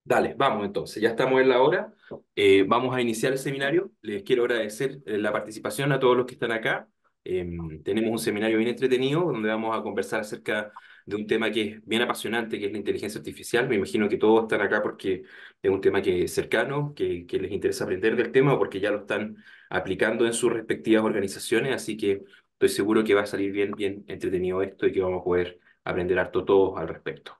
Dale, vamos entonces, ya estamos en la hora. Vamos a iniciar el seminario. Les quiero agradecer la participación a todos los que están acá. Tenemos un seminario bien entretenido donde vamos a conversar acerca de un tema que es bien apasionante, que es la inteligencia artificial. Me imagino que todos están acá porque es un tema que es cercano, que les interesa aprender del tema o porque ya lo están aplicando en sus respectivas organizaciones. Así que estoy seguro que va a salir bien, bien entretenido esto y que vamos a poder aprender harto todos al respecto.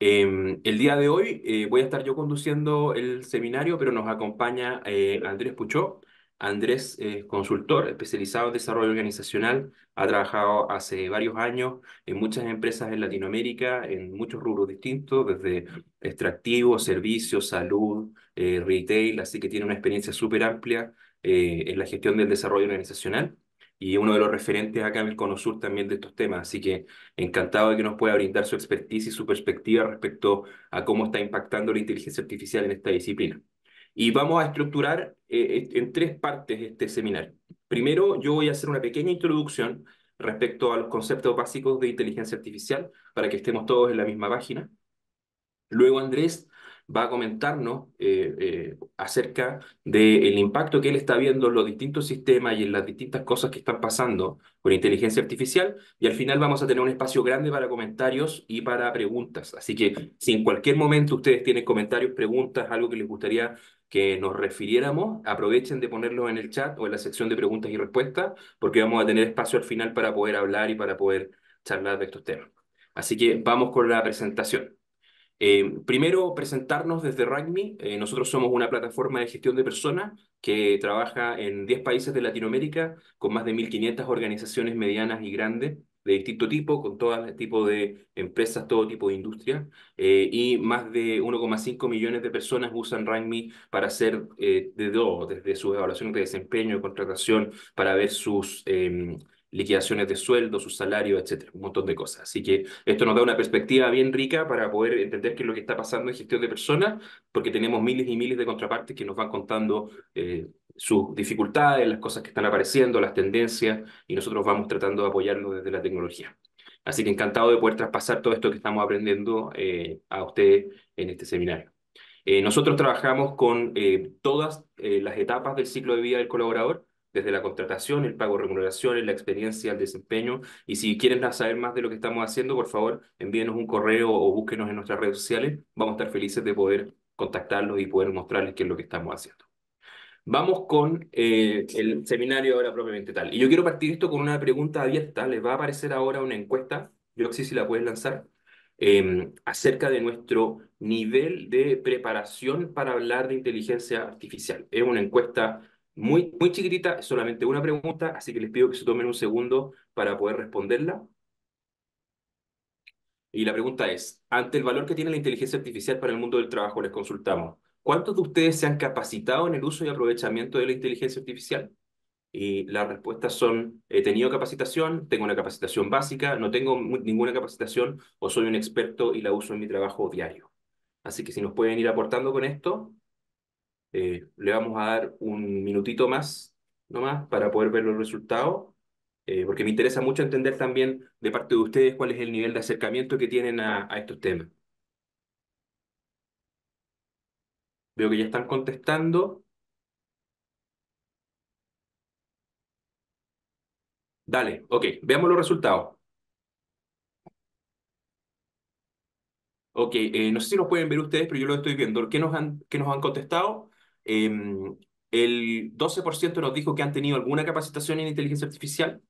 El día de hoy voy a estar yo conduciendo el seminario, pero nos acompaña Andrés Puchó. Andrés es consultor especializado en desarrollo organizacional, ha trabajado hace varios años en muchas empresas en Latinoamérica, en muchos rubros distintos, desde extractivo, servicios, salud, retail, así que tiene una experiencia súper amplia en la gestión del desarrollo organizacional y uno de los referentes acá en el Cono Sur también de estos temas. Así que encantado de que nos pueda brindar su expertise y su perspectiva respecto a cómo está impactando la inteligencia artificial en esta disciplina. Y vamos a estructurar en tres partes este seminario. Primero, yo voy a hacer una pequeña introducción respecto a los conceptos básicos de inteligencia artificial para que estemos todos en la misma página. Luego Andrés va a comentarnos acerca del impacto que él está viendo en los distintos sistemas y en las distintas cosas que están pasando con inteligencia artificial. Y al final vamos a tener un espacio grande para comentarios y para preguntas. Así que si en cualquier momento ustedes tienen comentarios, preguntas, algo que les gustaría que nos refiriéramos, aprovechen de ponerlos en el chat o en la sección de preguntas y respuestas, porque vamos a tener espacio al final para poder hablar y para poder charlar de estos temas. Así que vamos con la presentación. Primero, presentarnos desde RAGMI. Nosotros somos una plataforma de gestión de personas que trabaja en 10 países de Latinoamérica con más de 1.500 organizaciones medianas y grandes de distinto tipo, con todo tipo de empresas, todo tipo de industria, y más de 1,5 millones de personas usan RAGMI para hacer de todo, desde sus evaluaciones de desempeño, contratación, para ver sus liquidaciones de sueldo, sus salarios, etcétera, un montón de cosas. Así que esto nos da una perspectiva bien rica para poder entender qué es lo que está pasando en gestión de personas, porque tenemos miles y miles de contrapartes que nos van contando sus dificultades, las cosas que están apareciendo, las tendencias, y nosotros vamos tratando de apoyarlo desde la tecnología. Así que encantado de poder traspasar todo esto que estamos aprendiendo a ustedes en este seminario. Nosotros trabajamos con todas las etapas del ciclo de vida del colaborador, desde la contratación, el pago de remuneraciones, la experiencia, el desempeño. Y si quieren saber más de lo que estamos haciendo, por favor, envíenos un correo o búsquenos en nuestras redes sociales. Vamos a estar felices de poder contactarlos y poder mostrarles qué es lo que estamos haciendo. Vamos con el seminario ahora propiamente tal. Y yo quiero partir esto con una pregunta abierta. Les va a aparecer ahora una encuesta, yo sí si la puedes lanzar, acerca de nuestro nivel de preparación para hablar de inteligencia artificial. Es una encuesta muy, muy chiquitita, es solamente una pregunta, así que les pido que se tomen un segundo para poder responderla. Y la pregunta es, ante el valor que tiene la inteligencia artificial para el mundo del trabajo, les consultamos, ¿cuántos de ustedes se han capacitado en el uso y aprovechamiento de la inteligencia artificial? Y las respuestas son, he tenido capacitación, tengo una capacitación básica, no tengo ninguna capacitación o soy un experto y la uso en mi trabajo diario. Así que si nos pueden ir aportando con esto, le vamos a dar un minutito más, nomás, para poder ver los resultados, porque me interesa mucho entender también de parte de ustedes cuál es el nivel de acercamiento que tienen a estos temas. Veo que ya están contestando. Dale, ok, veamos los resultados. Ok, no sé si los pueden ver ustedes, pero yo lo estoy viendo. ¿Qué nos han contestado? Eh, el 12% nos dijo que han tenido alguna capacitación en inteligencia artificial,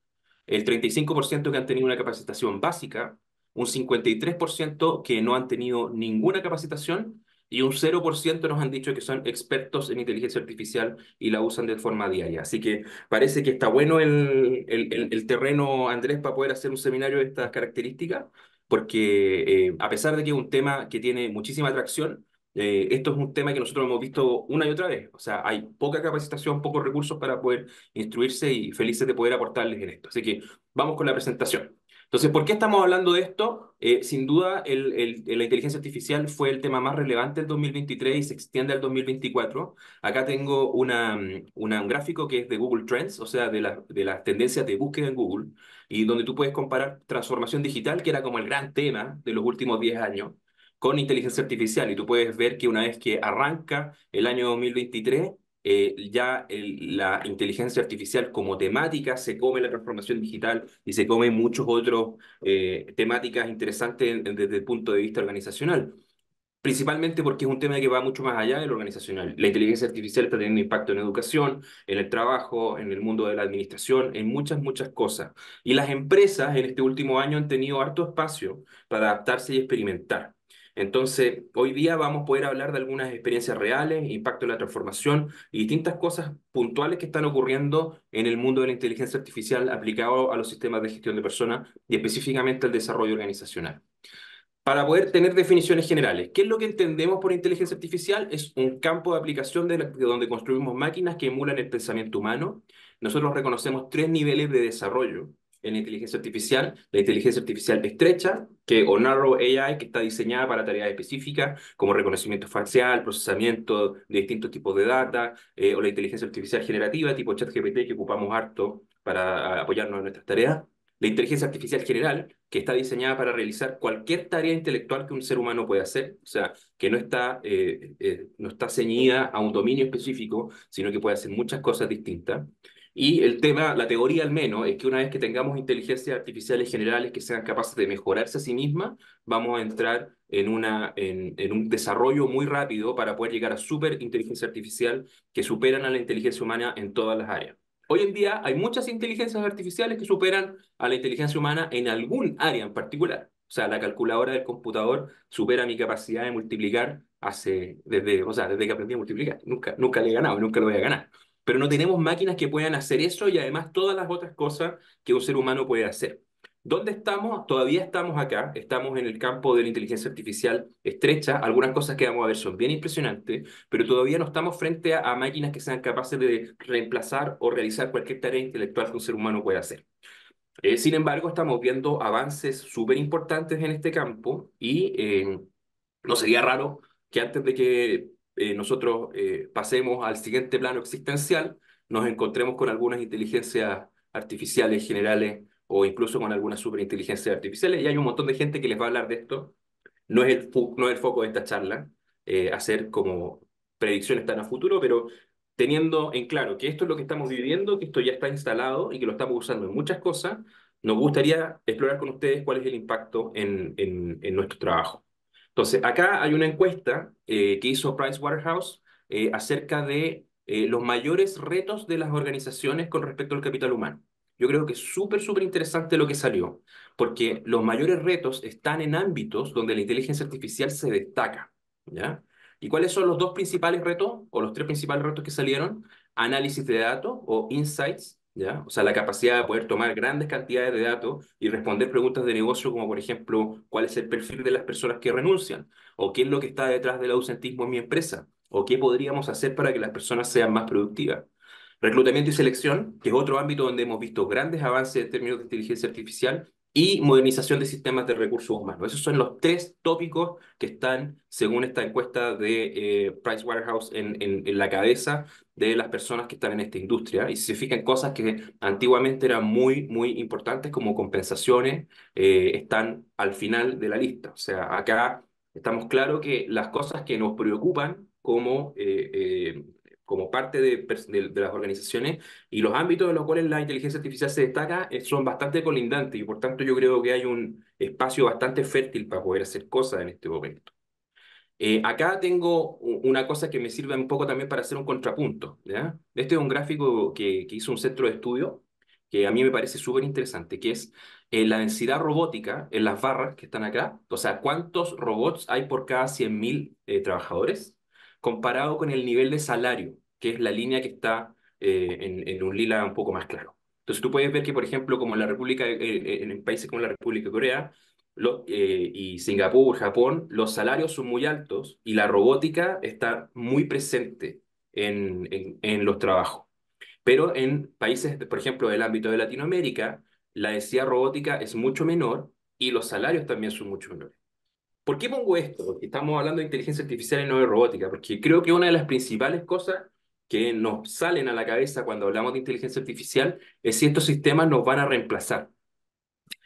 el 35% que han tenido una capacitación básica, un 53% que no han tenido ninguna capacitación y un 0% nos han dicho que son expertos en inteligencia artificial y la usan de forma diaria. Así que parece que está bueno el terreno, Andrés, para poder hacer un seminario de estas características porque a pesar de que es un tema que tiene muchísima atracción, esto es un tema que nosotros hemos visto una y otra vez. O sea, hay poca capacitación, pocos recursos para poder instruirse y felices de poder aportarles en esto. Así que vamos con la presentación. Entonces, ¿por qué estamos hablando de esto? Sin duda, la inteligencia artificial fue el tema más relevante del 2023 y se extiende al 2024. Acá tengo un gráfico que es de Google Trends, o sea, de las tendencias de búsqueda en Google y donde tú puedes comparar transformación digital, que era como el gran tema de los últimos 10 años, con inteligencia artificial. Y tú puedes ver que una vez que arranca el año 2023, la inteligencia artificial como temática se come la transformación digital y se come muchos otros temáticas interesantes desde el punto de vista organizacional. Principalmente porque es un tema que va mucho más allá de lo organizacional. La inteligencia artificial está teniendo impacto en educación, en el trabajo, en el mundo de la administración, en muchas, muchas cosas. Y las empresas en este último año han tenido harto espacio para adaptarse y experimentar. Entonces, hoy día vamos a poder hablar de algunas experiencias reales, impacto en la transformación y distintas cosas puntuales que están ocurriendo en el mundo de la inteligencia artificial aplicado a los sistemas de gestión de personas y específicamente al desarrollo organizacional. Para poder tener definiciones generales, ¿qué es lo que entendemos por inteligencia artificial? Es un campo de aplicación de donde construimos máquinas que emulan el pensamiento humano. Nosotros reconocemos tres niveles de desarrollo en la inteligencia artificial. La inteligencia artificial estrecha, o Narrow AI, que está diseñada para tareas específicas, como reconocimiento facial, procesamiento de distintos tipos de data, o la inteligencia artificial generativa, tipo ChatGPT, que ocupamos harto para apoyarnos en nuestras tareas. La inteligencia artificial general, que está diseñada para realizar cualquier tarea intelectual que un ser humano puede hacer, o sea, que no está ceñida a un dominio específico, sino que puede hacer muchas cosas distintas. Y el tema, la teoría al menos, es que una vez que tengamos inteligencias artificiales generales que sean capaces de mejorarse a sí mismas, vamos a entrar en un desarrollo muy rápido para poder llegar a super inteligencia artificial que superan a la inteligencia humana en todas las áreas. Hoy en día hay muchas inteligencias artificiales que superan a la inteligencia humana en algún área en particular. O sea, la calculadora del computador supera mi capacidad de multiplicar desde que aprendí a multiplicar. Nunca le he ganado, nunca lo voy a ganar. Pero no tenemos máquinas que puedan hacer eso y además todas las otras cosas que un ser humano puede hacer. ¿Dónde estamos? Todavía estamos acá, estamos en el campo de la inteligencia artificial estrecha. Algunas cosas que vamos a ver son bien impresionantes, pero todavía no estamos frente a máquinas que sean capaces de reemplazar o realizar cualquier tarea intelectual que un ser humano pueda hacer. Sin embargo, estamos viendo avances súper importantes en este campo y no sería raro que antes de que nosotros pasemos al siguiente plano existencial, nos encontremos con algunas inteligencias artificiales generales o incluso con algunas superinteligencias artificiales. Y hay un montón de gente que les va a hablar de esto. No es el foco de esta charla, hacer como predicciones tan a futuro, pero teniendo en claro que esto es lo que estamos viviendo, que esto ya está instalado y que lo estamos usando en muchas cosas, nos gustaría explorar con ustedes cuál es el impacto en nuestro trabajo. Entonces, acá hay una encuesta que hizo Pricewaterhouse acerca de los mayores retos de las organizaciones con respecto al capital humano. Yo creo que es súper, súper interesante lo que salió, porque los mayores retos están en ámbitos donde la inteligencia artificial se destaca, ¿ya? ¿Y cuáles son los dos principales retos o los tres principales retos que salieron? Análisis de datos o insights, ¿ya? O sea, la capacidad de poder tomar grandes cantidades de datos y responder preguntas de negocio como, por ejemplo, ¿cuál es el perfil de las personas que renuncian? ¿O qué es lo que está detrás del ausentismo en mi empresa? ¿O qué podríamos hacer para que las personas sean más productivas? Reclutamiento y selección, que es otro ámbito donde hemos visto grandes avances en términos de inteligencia artificial, y modernización de sistemas de recursos humanos. Esos son los tres tópicos que están, según esta encuesta de Pricewaterhouse, en la cabeza de las personas que están en esta industria. Y si se fijan, cosas que antiguamente eran muy, muy importantes, como compensaciones, están al final de la lista. O sea, acá estamos claros que las cosas que nos preocupan como parte de las organizaciones y los ámbitos en los cuales la inteligencia artificial se destaca son bastante colindantes y por tanto yo creo que hay un espacio bastante fértil para poder hacer cosas en este momento. Acá tengo una cosa que me sirve un poco también para hacer un contrapunto, ¿ya? Este es un gráfico que hizo un centro de estudio que a mí me parece súper interesante, que es la densidad robótica en las barras que están acá, o sea, cuántos robots hay por cada 100.000 trabajadores, comparado con el nivel de salario, que es la línea que está en un lila un poco más claro. Entonces tú puedes ver que, por ejemplo, como en en países como la República de Corea, y Singapur, Japón, los salarios son muy altos y la robótica está muy presente en los trabajos. Pero en países, por ejemplo, del ámbito de Latinoamérica, la densidad robótica es mucho menor y los salarios también son mucho menores. ¿Por qué pongo esto? Porque estamos hablando de inteligencia artificial y no de robótica, porque creo que una de las principales cosas que nos salen a la cabeza cuando hablamos de inteligencia artificial es si estos sistemas nos van a reemplazar.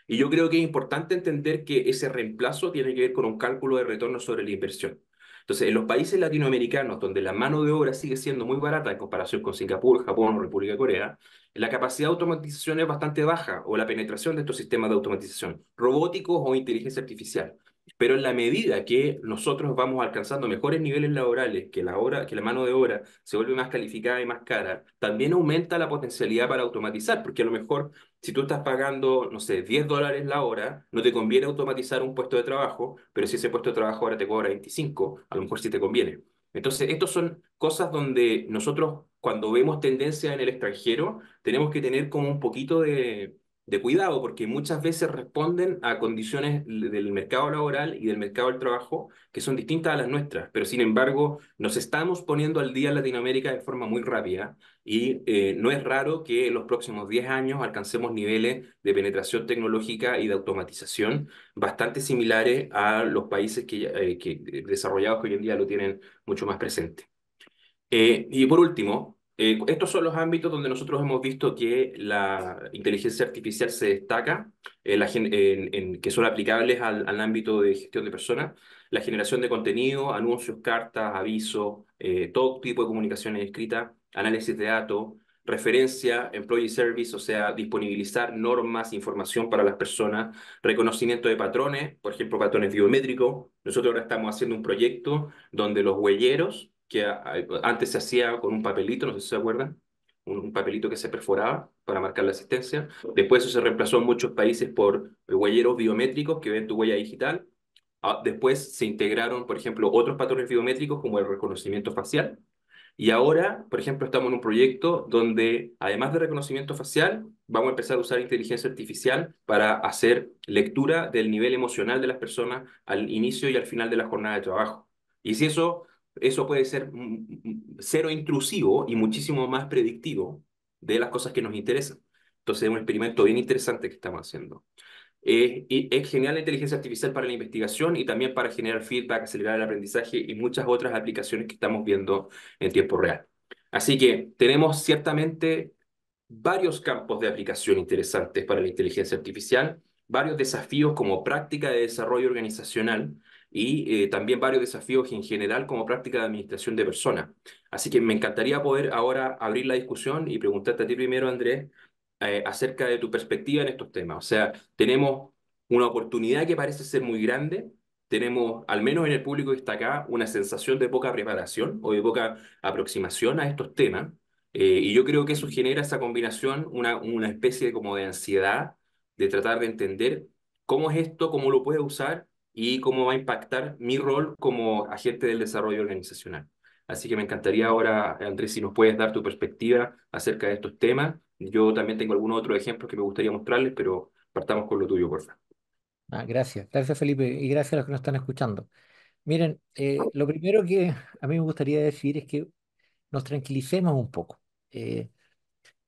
Y yo creo que es importante entender que ese reemplazo tiene que ver con un cálculo de retorno sobre la inversión. Entonces, en los países latinoamericanos, donde la mano de obra sigue siendo muy barata en comparación con Singapur, Japón o República de Corea, la capacidad de automatización es bastante baja o la penetración de estos sistemas de automatización, robóticos o inteligencia artificial. Pero en la medida que nosotros vamos alcanzando mejores niveles laborales, que la mano de obra se vuelve más calificada y más cara, también aumenta la potencialidad para automatizar, porque a lo mejor si tú estás pagando, no sé, $10 la hora, no te conviene automatizar un puesto de trabajo, pero si ese puesto de trabajo ahora te cobra 25, a lo mejor sí te conviene. Entonces, estas son cosas donde nosotros, cuando vemos tendencia en el extranjero, tenemos que tener como un poquito de cuidado, porque muchas veces responden a condiciones del mercado laboral y del mercado del trabajo que son distintas a las nuestras, pero sin embargo nos estamos poniendo al día en Latinoamérica de forma muy rápida y no es raro que en los próximos 10 años alcancemos niveles de penetración tecnológica y de automatización bastante similares a los países desarrollados que hoy en día lo tienen mucho más presente. Y por último, estos son los ámbitos donde nosotros hemos visto que la inteligencia artificial se destaca, que son aplicables al ámbito de gestión de personas, la generación de contenido, anuncios, cartas, avisos, todo tipo de comunicaciones escritas, análisis de datos, referencia, employee service, o sea, disponibilizar normas, información para las personas, reconocimiento de patrones, por ejemplo, patrones biométricos. Nosotros ahora estamos haciendo un proyecto donde los huelleros, antes se hacía con un papelito, no sé si se acuerdan, un papelito que se perforaba para marcar la asistencia. Después eso se reemplazó en muchos países por huelleros biométricos que ven tu huella digital. Después se integraron, por ejemplo, otros patrones biométricos como el reconocimiento facial. Y ahora, por ejemplo, estamos en un proyecto donde, además de reconocimiento facial, vamos a empezar a usar inteligencia artificial para hacer lectura del nivel emocional de las personas al inicio y al final de la jornada de trabajo. Y si eso puede ser cero intrusivo y muchísimo más predictivo de las cosas que nos interesan. Entonces, es un experimento bien interesante que estamos haciendo. Y es genial la inteligencia artificial para la investigación y también para generar feedback, acelerar el aprendizaje y muchas otras aplicaciones que estamos viendo en tiempo real. Así que tenemos ciertamente varios campos de aplicación interesantes para la inteligencia artificial, varios desafíos como práctica de desarrollo organizacional y también varios desafíos en general como práctica de administración de personas. Así que me encantaría poder ahora abrir la discusión y preguntarte a ti primero, Andrés, acerca de tu perspectiva en estos temas. O sea, tenemos una oportunidad que parece ser muy grande. Tenemos, al menos en el público que está acá, una sensación de poca preparación o de poca aproximación a estos temas. Y yo creo que eso genera esa combinación, una especie de como de ansiedad de tratar de entender cómo es esto, cómo lo puedo usar y cómo va a impactar mi rol como agente del desarrollo organizacional. Así que me encantaría ahora, Andrés, si nos puedes dar tu perspectiva acerca de estos temas. Yo también tengo algunos otros ejemplos que me gustaría mostrarles, pero partamos con lo tuyo, por favor. Gracias, gracias Felipe y gracias a los que nos están escuchando. Miren, lo primero que a mí me gustaría decir es que nos tranquilicemos un poco. Eh,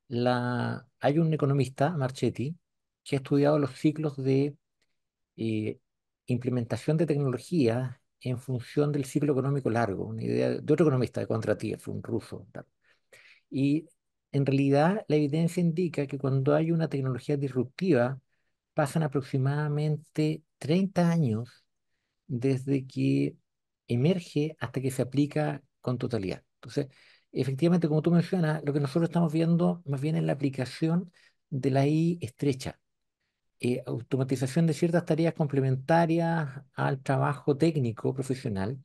Hay un economista, Marchetti, que ha estudiado los ciclos de eh, implementación de tecnología en función del ciclo económico largo, una idea de otro economista, de Kondratiev, un ruso. Tal. Y en realidad la evidencia indica que cuando hay una tecnología disruptiva, pasan aproximadamente 30 años desde que emerge hasta que se aplica con totalidad. Entonces, efectivamente, como tú mencionas, lo que nosotros estamos viendo más bien es la aplicación de la I estrecha, automatización de ciertas tareas complementarias al trabajo técnico profesional,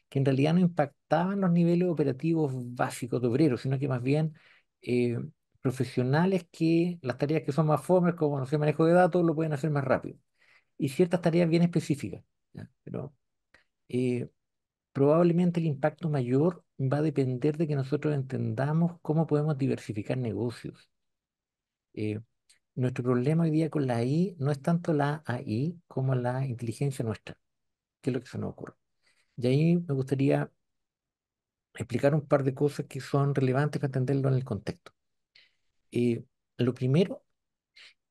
que en realidad no impactaban los niveles operativos básicos de obreros, sino que más bien eh, profesionales que las tareas que son más fome, como no sé, manejo de datos, lo pueden hacer más rápido. Y ciertas tareas bien específicas. ¿Ya? Pero eh, probablemente el impacto mayor va a depender de que nosotros entendamos cómo podemos diversificar negocios. Eh, Nuestro problema hoy día con la AI no es tanto la AI como la inteligencia nuestra, que es lo que se nos ocurre. Y ahí me gustaría explicar un par de cosas que son relevantes para entenderlo en el contexto. Eh, lo primero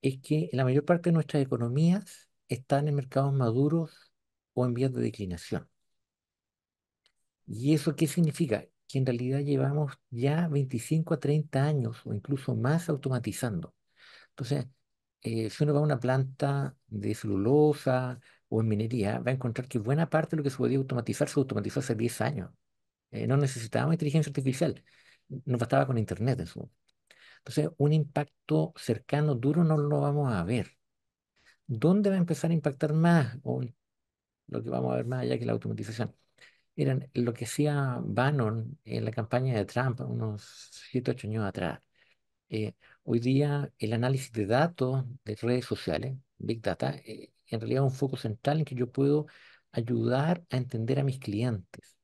es que la mayor parte de nuestras economías están en mercados maduros o en vías de declinación. ¿Y eso qué significa? Que en realidad llevamos ya 25 a 30 años o incluso más automatizando. Entonces, si uno va a una planta de celulosa o en minería, va a encontrar que buena parte de lo que se podía automatizar se automatizó hace 10 años. No necesitábamos inteligencia artificial, nos bastaba con internet en su momento. Entonces, un impacto cercano, duro, no lo vamos a ver. ¿Dónde va a empezar a impactar más? O lo que vamos a ver más allá que la automatización. Miren, lo que hacía Bannon en la campaña de Trump unos 7, 8 años atrás. Eh, Hoy día el análisis de datos de redes sociales, Big Data, en realidad es un foco central en que yo puedo ayudar a entender a mis clientes.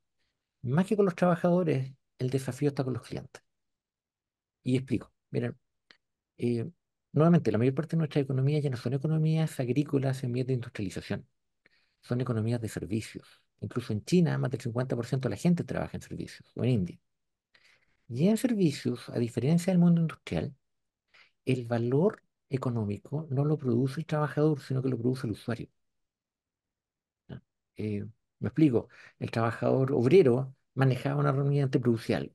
Más que con los trabajadores, el desafío está con los clientes. Y explico. Miren, eh, nuevamente, la mayor parte de nuestra economía ya no son economías agrícolas en vías de industrialización, son economías de servicios. Incluso en China, más del 50% de la gente trabaja en servicios, o en India. Y en servicios, a diferencia del mundo industrial, el valor económico no lo produce el trabajador, sino que lo produce el usuario. ¿Ya? Me explico, el trabajador obrero manejaba una herramienta y producía algo.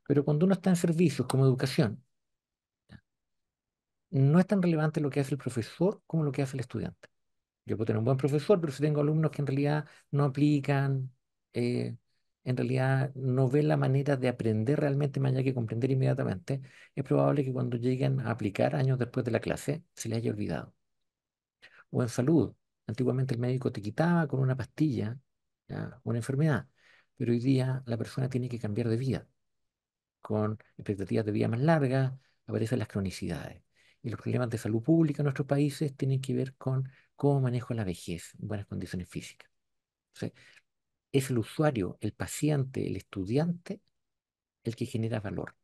Pero cuando uno está en servicios como educación, no es tan relevante lo que hace el profesor como lo que hace el estudiante. Yo puedo tener un buen profesor, pero si tengo alumnos que en realidad no aplican, eh, en realidad no ven la manera de aprender realmente más allá que comprender inmediatamente, es probable que cuando lleguen a aplicar años después de la clase se les haya olvidado. O en salud, antiguamente el médico te quitaba con una pastilla, ¿ya? Una enfermedad, pero hoy día la persona tiene que cambiar de vida. Con expectativas de vida más largas, aparecen las cronicidades. Y los problemas de salud pública en nuestros países tienen que ver con cómo manejo la vejez en buenas condiciones físicas. Entonces, es el usuario, el paciente, el estudiante, el que genera valor.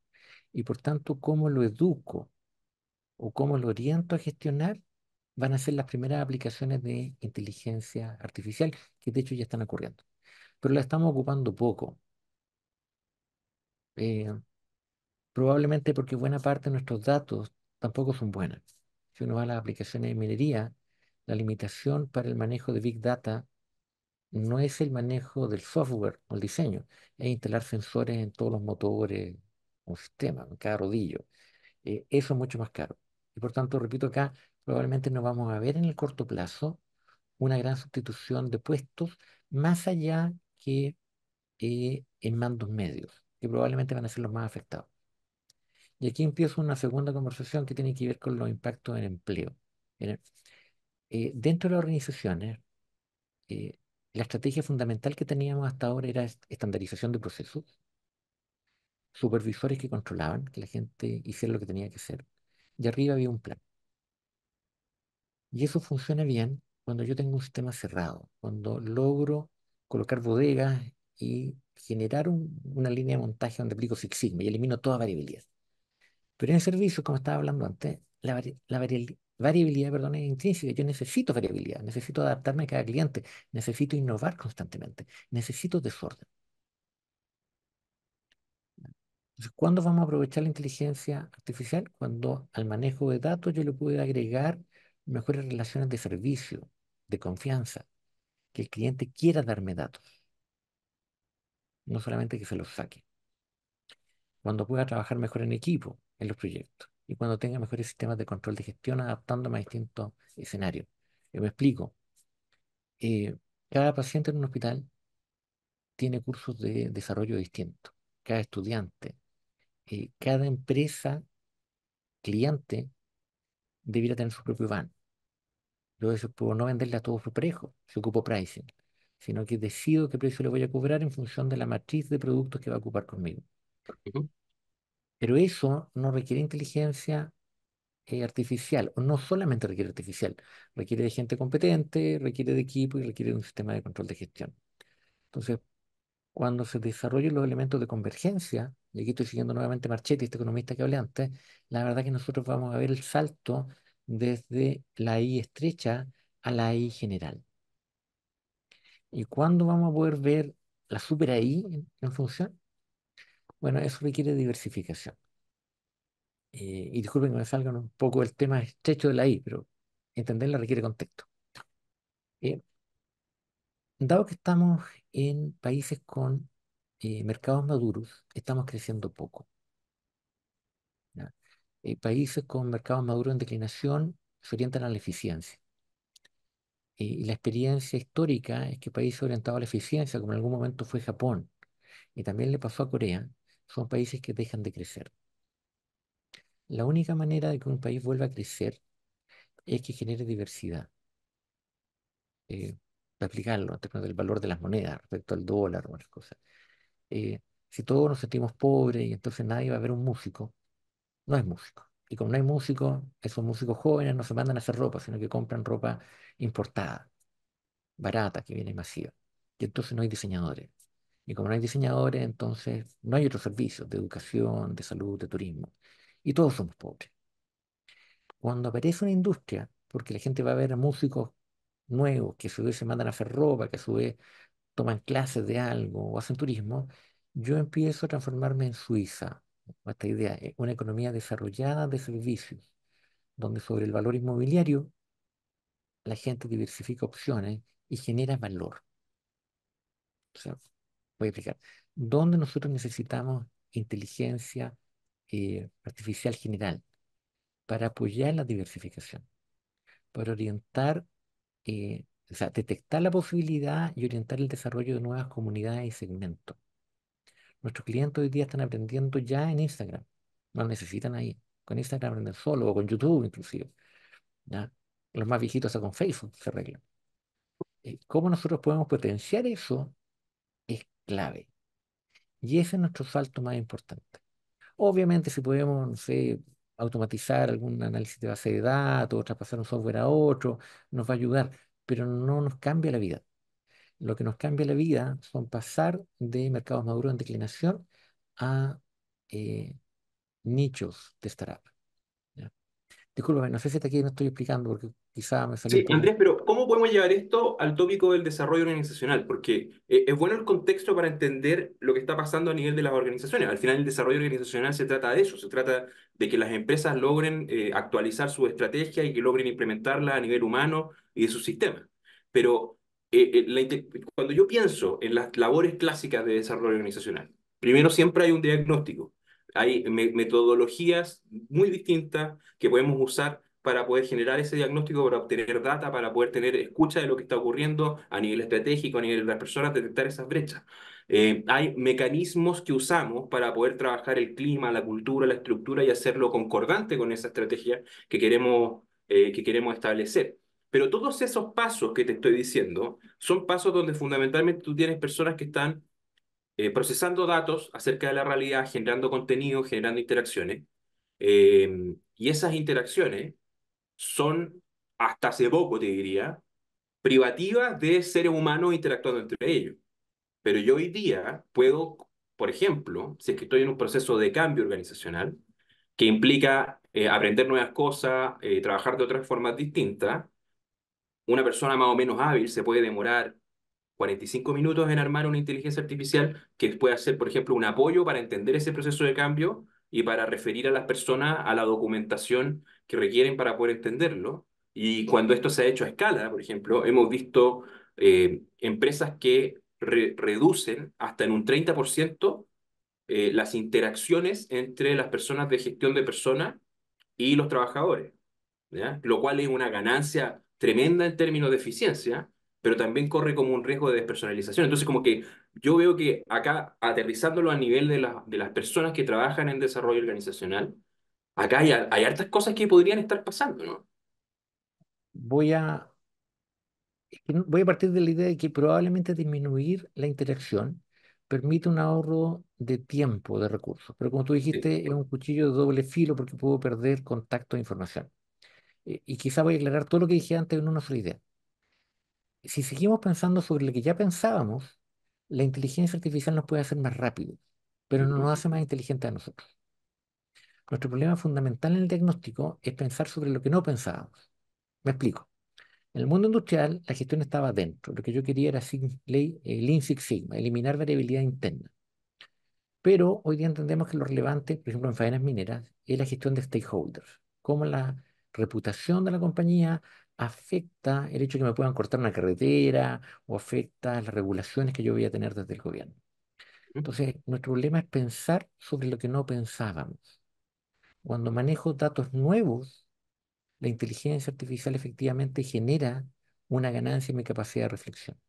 Y por tanto, cómo lo educo o cómo lo oriento a gestionar, van a ser las primeras aplicaciones de inteligencia artificial, que de hecho ya están ocurriendo. Pero la estamos ocupando poco. Eh, Probablemente porque buena parte de nuestros datos tampoco son buenas. Si uno va a las aplicaciones de minería, la limitación para el manejo de Big Data no es el manejo del software o el diseño, es instalar sensores en todos los motores o sistemas, en cada rodillo. Eso es mucho más caro. Y por tanto, repito acá, probablemente no vamos a ver en el corto plazo una gran sustitución de puestos más allá que en mandos medios, que probablemente van a ser los más afectados. Y aquí empiezo una segunda conversación que tiene que ver con los impactos en empleo. Miren, dentro de las organizaciones, eh, la estrategia fundamental que teníamos hasta ahora era estandarización de procesos, supervisores que controlaban que la gente hiciera lo que tenía que hacer, y arriba había un plan. Y eso funciona bien cuando yo tengo un sistema cerrado, cuando logro colocar bodegas y generar una línea de montaje donde aplico Six Sigma y elimino toda variabilidad. Pero en servicios, como estaba hablando antes, variabilidad, perdón, es intrínseca. Yo necesito variabilidad, necesito adaptarme a cada cliente, necesito innovar constantemente, necesito desorden. Entonces, ¿cuándo vamos a aprovechar la inteligencia artificial? Cuando al manejo de datos yo le puedo agregar mejores relaciones de servicio, de confianza, que el cliente quiera darme datos, no solamente que se los saque. Cuando pueda trabajar mejor en equipo en los proyectos y cuando tenga mejores sistemas de control de gestión adaptándome a distintos escenarios. Yo me explico. eh, Cada paciente en un hospital tiene cursos de desarrollo distintos. Cada estudiante, cada empresa, cliente, debiera tener su propio van. Yo a veces puedo no venderle a todos por parejo, si ocupo pricing, sino que decido qué precio le voy a cobrar en función de la matriz de productos que va a ocupar conmigo. Ujú. Pero eso no requiere inteligencia artificial, o no solamente requiere artificial, requiere de gente competente, requiere de equipo y requiere de un sistema de control de gestión. Entonces, cuando se desarrollen los elementos de convergencia, y aquí estoy siguiendo nuevamente Marchetti, este economista que hablé antes, la verdad que nosotros vamos a ver el salto desde la I estrecha a la I general. ¿Y cuándo vamos a poder ver la super AI en función? Bueno, eso requiere diversificación. Y disculpen que me salga un poco el tema estrecho de la I, pero entenderla requiere contexto. Eh, Dado que estamos en países con mercados maduros, estamos creciendo poco. ¿Ya? Países con mercados maduros en declinación se orientan a la eficiencia. Y la experiencia histórica es que países orientados a la eficiencia, como en algún momento fue Japón, y también le pasó a Corea, son países que dejan de crecer. La única manera de que un país vuelva a crecer es que genere diversidad. eh, para explicarlo en términos del valor de las monedas respecto al dólar o otras cosas. Eh, si todos nos sentimos pobres y entonces nadie va a ver un músico, no es músico. Y como no hay músicos, esos músicos jóvenes no se mandan a hacer ropa, sino que compran ropa importada, barata, que viene masiva. Y entonces no hay diseñadores. Y como no hay diseñadores, entonces no hay otros servicios de educación, de salud, de turismo. Y todos somos pobres. Cuando aparece una industria, porque la gente va a ver a músicos nuevos que a su vez se mandan a hacer ropa, que a su vez toman clases de algo o hacen turismo, yo empiezo a transformarme en Suiza. Esta idea, una economía desarrollada de servicios, donde sobre el valor inmobiliario la gente diversifica opciones y genera valor. O sea, voy a explicar. ¿Dónde nosotros necesitamos inteligencia artificial general para apoyar la diversificación, para orientar, o sea, detectar la posibilidad y orientar el desarrollo de nuevas comunidades y segmentos? Nuestros clientes hoy día están aprendiendo ya en Instagram. No necesitan ahí. Con Instagram aprenden solo o con YouTube inclusive. ¿Ya? Los más viejitos hasta con Facebook se arreglan. ¿Cómo nosotros podemos potenciar eso? Es clave. Y ese es nuestro salto más importante. Obviamente si podemos, no sé, automatizar algún análisis de base de datos, o traspasar un software a otro, nos va a ayudar, pero no nos cambia la vida. Lo que nos cambia la vida son pasar de mercados maduros en declinación a eh, nichos de startup. ¿Ya? Discúlpame, no sé si hasta aquí me estoy explicando porque quizá me salió un Sí, poco. Andrés, pero ¿cómo podemos llevar esto al tópico del desarrollo organizacional? Porque es bueno el contexto para entender lo que está pasando a nivel de las organizaciones. Al final, el desarrollo organizacional se trata de eso, se trata de que las empresas logren actualizar su estrategia y que logren implementarla a nivel humano y de sus sistemas. Pero cuando yo pienso en las labores clásicas de desarrollo organizacional, primero siempre hay un diagnóstico. Hay metodologías muy distintas que podemos usar para poder generar ese diagnóstico, para obtener data, para poder tener escucha de lo que está ocurriendo a nivel estratégico, a nivel de las personas, detectar esas brechas. Hay mecanismos que usamos para poder trabajar el clima, la cultura, la estructura y hacerlo concordante con esa estrategia que queremos establecer. Pero todos esos pasos que te estoy diciendo son pasos donde fundamentalmente tú tienes personas que están procesando datos acerca de la realidad, generando contenido, generando interacciones. Y esas interacciones son, hasta hace poco te diría, privativas de seres humanos interactuando entre ellos. Pero yo hoy día puedo, por ejemplo, si es que estoy en un proceso de cambio organizacional, que implica aprender nuevas cosas, trabajar de otras formas distintas, una persona más o menos hábil se puede demorar 45 minutos en armar una inteligencia artificial que puede hacer, por ejemplo, un apoyo para entender ese proceso de cambio y para referir a las personas a la documentación que requieren para poder entenderlo. Y cuando esto se ha hecho a escala, por ejemplo, hemos visto empresas que reducen hasta en un 30% las interacciones entre las personas de gestión de personas y los trabajadores. ¿Ya? Lo cual es una ganancia tremenda en términos de eficiencia, pero también corre como un riesgo de despersonalización. Entonces, como que yo veo que acá, aterrizándolo a nivel de las personas que trabajan en desarrollo organizacional, acá hay hartas cosas que podrían estar pasando, ¿no? Voy a, es que voy a partir de la idea de que probablemente disminuir la interacción permite un ahorro de tiempo, de recursos. Pero como tú Sí. dijiste, es un cuchillo de doble filo porque puedo perder contacto de información. Y quizá voy a aclarar todo lo que dije antes en una sola idea. Si seguimos pensando sobre lo que ya pensábamos, la inteligencia artificial nos puede hacer más rápido, pero no Ujú. nos hace más inteligentes a nosotros. Nuestro problema fundamental en el diagnóstico es pensar sobre lo que no pensábamos. Me explico. En el mundo industrial, la gestión estaba dentro. Lo que yo quería era Lean Six Sigma, eliminar variabilidad interna. Pero hoy día entendemos que lo relevante, por ejemplo, en faenas mineras, es la gestión de stakeholders. Cómo la reputación de la compañía afecta el hecho de que me puedan cortar una carretera o afecta las regulaciones que yo voy a tener desde el gobierno. Entonces, nuestro problema es pensar sobre lo que no pensábamos. Cuando manejo datos nuevos, la inteligencia artificial efectivamente genera una ganancia en mi capacidad de reflexión.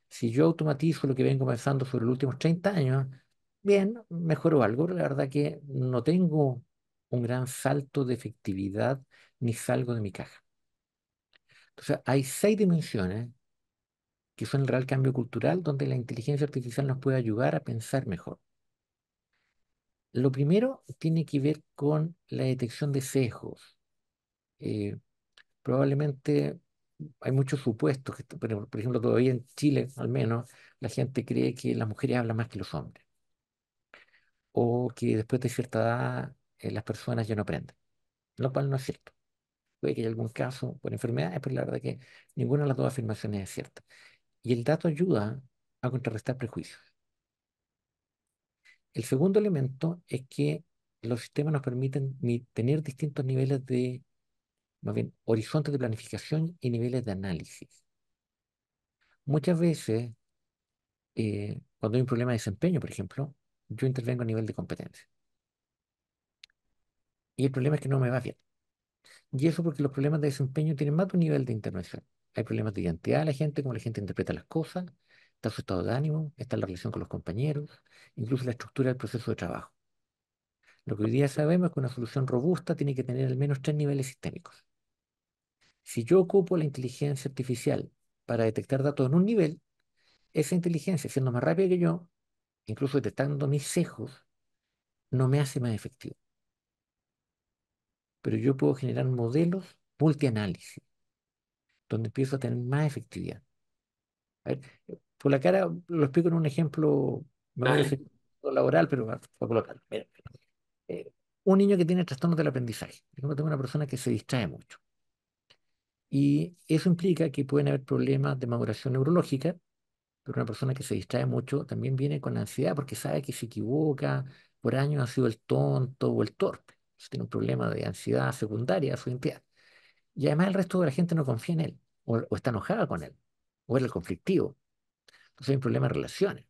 Si yo automatizo lo que vengo pensando sobre los últimos 30 años, bien, mejoró algo, pero la verdad que no tengo un gran salto de efectividad ni salgo de mi caja. Entonces, hay 6 dimensiones que son el real cambio cultural donde la inteligencia artificial nos puede ayudar a pensar mejor. Lo primero tiene que ver con la detección de sesgos. Eh, Probablemente hay muchos supuestos, pero, por ejemplo, todavía en Chile, al menos, la gente cree que las mujeres hablan más que los hombres, o que después de cierta edad las personas ya no aprenden, lo cual no es cierto. Puede que haya algún caso por enfermedades, pero la verdad que ninguna de las dos afirmaciones es cierta. Y el dato ayuda a contrarrestar prejuicios. El segundo elemento es que los sistemas nos permiten tener distintos niveles de, más bien, horizontes de planificación y niveles de análisis. Muchas veces, cuando hay un problema de desempeño, por ejemplo, yo intervengo a nivel de competencia. Y el problema es que no me va bien. Y eso porque los problemas de desempeño tienen más de un nivel de intervención. Hay problemas de identidad de la gente, cómo la gente interpreta las cosas, está su estado de ánimo, está la relación con los compañeros, incluso la estructura del proceso de trabajo. Lo que hoy día sabemos es que una solución robusta tiene que tener al menos 3 niveles sistémicos. Si yo ocupo la inteligencia artificial para detectar datos en un nivel, esa inteligencia, siendo más rápida que yo, incluso detectando mis sesgos, no me hace más efectivo. Pero yo puedo generar modelos multianálisis, donde empiezo a tener más efectividad. A ver, por la cara lo explico en un ejemplo, me voy a Dale. referir a lo laboral, pero para colocarlo. Mira, eh, un niño que tiene trastornos del aprendizaje. Por ejemplo, tengo una persona que se distrae mucho. Y eso implica que pueden haber problemas de maduración neurológica, pero una persona que se distrae mucho también viene con ansiedad porque sabe que se equivoca, por años ha sido el tonto o el torpe. Entonces tiene un problema de ansiedad secundaria a su identidad. Y además el resto de la gente no confía en él, o está enojada con él, o es el conflictivo. Entonces hay un problema de relaciones.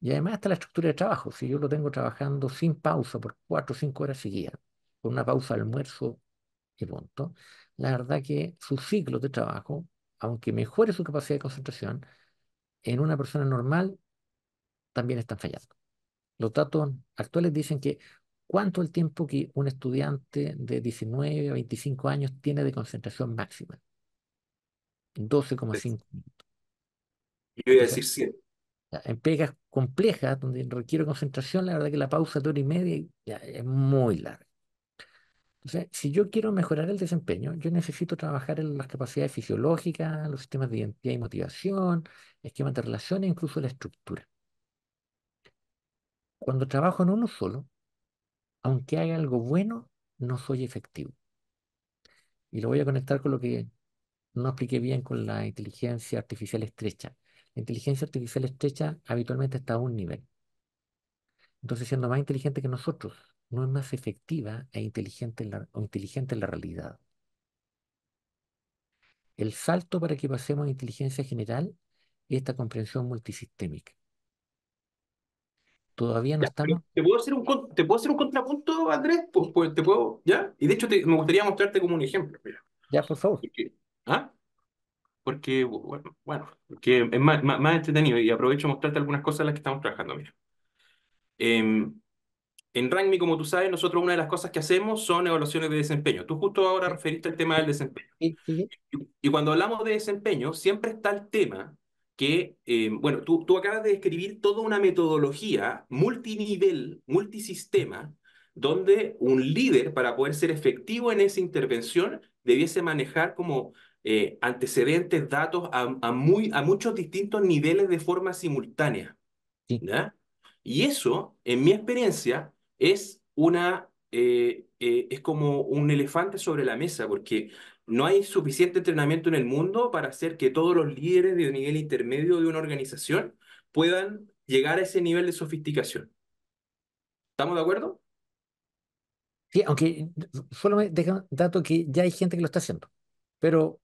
Y además está la estructura de trabajo. Si yo lo tengo trabajando sin pausa por 4 o 5 horas seguidas, con una pausa de almuerzo y punto, la verdad que sus ciclos de trabajo, aunque mejore su capacidad de concentración, en una persona normal también están fallando. Los datos actuales dicen que cuánto el tiempo que un estudiante de 19 a 25 años tiene de concentración máxima, 12,5 minutos. Yo iba a Entonces, decir 100. ya, en pegas complejas donde requiere concentración, la verdad que la pausa de hora y media ya es muy larga. Entonces, si yo quiero mejorar el desempeño, yo necesito trabajar en las capacidades fisiológicas, los sistemas de identidad y motivación, esquemas de relaciones, incluso la estructura. Cuando trabajo en uno solo, aunque haga algo bueno, no soy efectivo. Y lo voy a conectar con lo que no expliqué bien con la inteligencia artificial estrecha. La inteligencia artificial estrecha habitualmente está a un nivel. Entonces, siendo más inteligente que nosotros, no es más efectiva o inteligente en la realidad. El salto para que pasemos a inteligencia general es esta comprensión multisistémica. Todavía no Ya, pero estamos, ¿te puedo hacer un contrapunto, Andrés? Pues te puedo, ¿ya? Y de hecho me gustaría mostrarte como un ejemplo, mira. ya por favor. Porque, ¿ah? Porque, bueno, porque es más entretenido y aprovecho a mostrarte algunas cosas en las que estamos trabajando, mira. Em, en Rangmi, como tú sabes, nosotros una de las cosas que hacemos son evaluaciones de desempeño. Tú justo ahora Sí, referiste al tema del desempeño. sí, sí, Y cuando hablamos de desempeño, siempre está el tema que, bueno, tú acabas de describir toda una metodología multinivel, multisistema, donde un líder, para poder ser efectivo en esa intervención, debiese manejar como antecedentes, datos a muchos distintos niveles de forma simultánea. sí. ¿Ya? Y eso, en mi experiencia, es como un elefante sobre la mesa, porque no hay suficiente entrenamiento en el mundo para hacer que todos los líderes de nivel intermedio de una organización puedan llegar a ese nivel de sofisticación. ¿Estamos de acuerdo? Sí, aunque solo me deja un dato que ya hay gente que lo está haciendo, pero,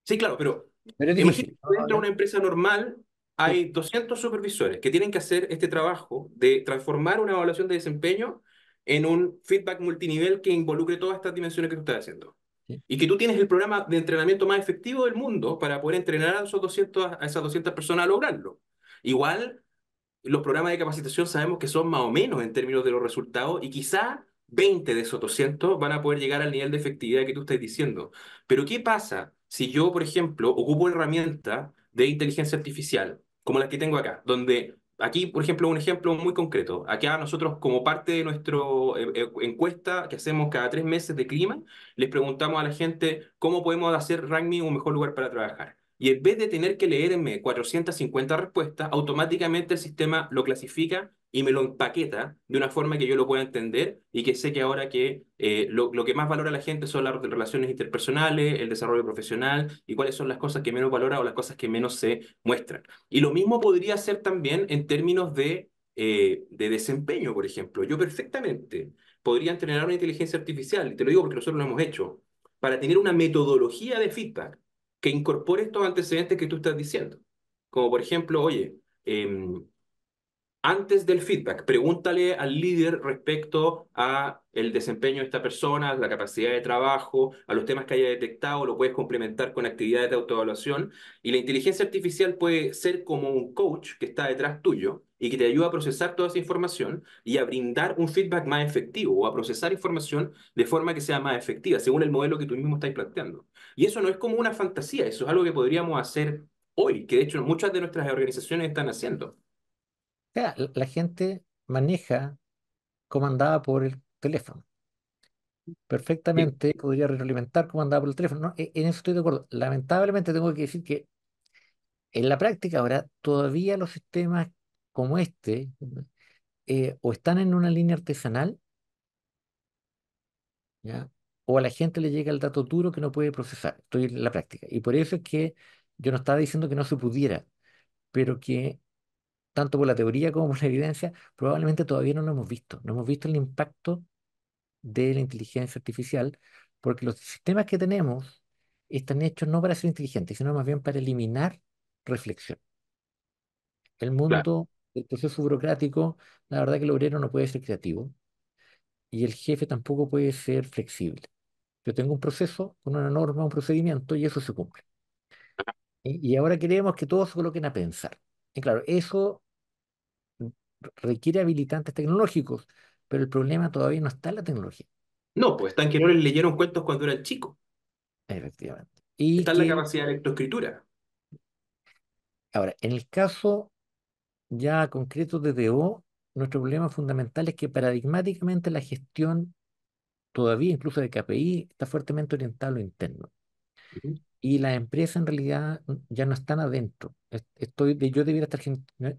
Sí, claro, pero pero es imagínate difícil. que No, no, dentro de una empresa normal sí, hay 200 supervisores que tienen que hacer este trabajo de transformar una evaluación de desempeño en un feedback multinivel que involucre todas estas dimensiones que tú estás haciendo. ¿sí? Y que tú tienes el programa de entrenamiento más efectivo del mundo para poder entrenar a, a esas 200 personas a lograrlo. Igual los programas de capacitación sabemos que son más o menos en términos de los resultados y quizá 20 de esos 200 van a poder llegar al nivel de efectividad que tú estás diciendo. Pero ¿qué pasa si yo, por ejemplo, ocupo herramientas de inteligencia artificial como las que tengo acá, donde aquí, por ejemplo, un ejemplo muy concreto. Acá nosotros, como parte de nuestra encuesta que hacemos cada 3 meses de clima, les preguntamos a la gente cómo podemos hacer Rugby un mejor lugar para trabajar. Y en vez de tener que leerme 450 respuestas, automáticamente el sistema lo clasifica y me lo empaqueta de una forma que yo lo pueda entender y que sé que ahora que lo que más valora la gente son las relaciones interpersonales, el desarrollo profesional y cuáles son las cosas que menos valora o las cosas que menos se muestran. Y lo mismo podría ser también en términos de desempeño, por ejemplo. Yo perfectamente podría entrenar una inteligencia artificial, y te lo digo porque nosotros lo hemos hecho, para tener una metodología de feedback que incorpore estos antecedentes que tú estás diciendo. Como por ejemplo, oye, antes del feedback, pregúntale al líder respecto a el desempeño de esta persona, la capacidad de trabajo, a los temas que haya detectado, lo puedes complementar con actividades de autoevaluación y la inteligencia artificial puede ser como un coach que está detrás tuyo y que te ayuda a procesar toda esa información y a brindar un feedback más efectivo o a procesar información de forma que sea más efectiva, según el modelo que tú mismo estás planteando. Y eso no es como una fantasía, eso es algo que podríamos hacer hoy, que de hecho muchas de nuestras organizaciones están haciendo. O sea, la gente maneja comandada por el teléfono. Sí. Perfectamente podría retroalimentar comandada por el teléfono. ¿No? En eso estoy de acuerdo. Lamentablemente tengo que decir que en la práctica ahora todavía los sistemas como este o están en una línea artesanal, ¿ya? O a la gente le llega el dato duro que no puede procesar. Estoy en la práctica. Y por eso es que yo no estaba diciendo que no se pudiera, pero que tanto por la teoría como por la evidencia, probablemente todavía no lo hemos visto. No hemos visto el impacto de la inteligencia artificial, porque los sistemas que tenemos están hechos no para ser inteligentes, sino más bien para eliminar reflexión. El Claro. mundo del proceso burocrático, la verdad que el obrero no puede ser creativo y el jefe tampoco puede ser flexible. Yo tengo un proceso con una norma, un procedimiento y eso se cumple. Y ahora queremos que todos se coloquen a pensar. Y claro, eso requiere habilitantes tecnológicos, pero el problema todavía no está en la tecnología, No, pues están que no les leyeron cuentos cuando eran chicos. efectivamente. Y Está en la que, capacidad de lectoescritura. ahora, en el caso ya concreto de DO, nuestro problema fundamental es que paradigmáticamente la gestión, todavía incluso de KPI, está fuertemente orientada a lo interno. Ujú. Y las empresas en realidad ya no están adentro. Yo debería estar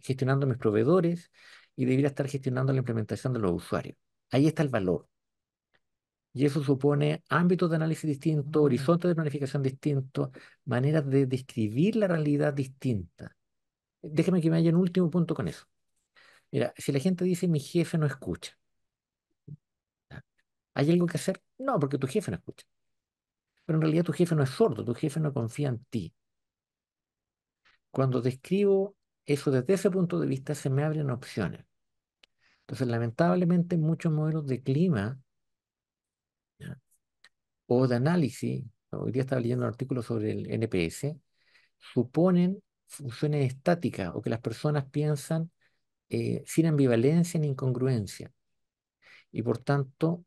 gestionando mis proveedores y debería estar gestionando la implementación de los usuarios. Ahí está el valor. Y eso supone ámbitos de análisis distintos, horizontes de planificación distintos, maneras de describir la realidad distintas. Déjeme que me vaya en último punto con eso. Mira, si la gente dice mi jefe no escucha, ¿ya? ¿Hay algo que hacer? No, porque tu jefe no escucha. Pero en realidad tu jefe no es sordo, tu jefe no confía en ti. Cuando describo eso desde ese punto de vista, se me abren opciones. Entonces, lamentablemente, muchos modelos de clima, ¿ya? O de análisis, hoy día estaba leyendo un artículo sobre el NPS, suponen funciones estáticas o que las personas piensan sin ambivalencia ni incongruencia. Y por tanto,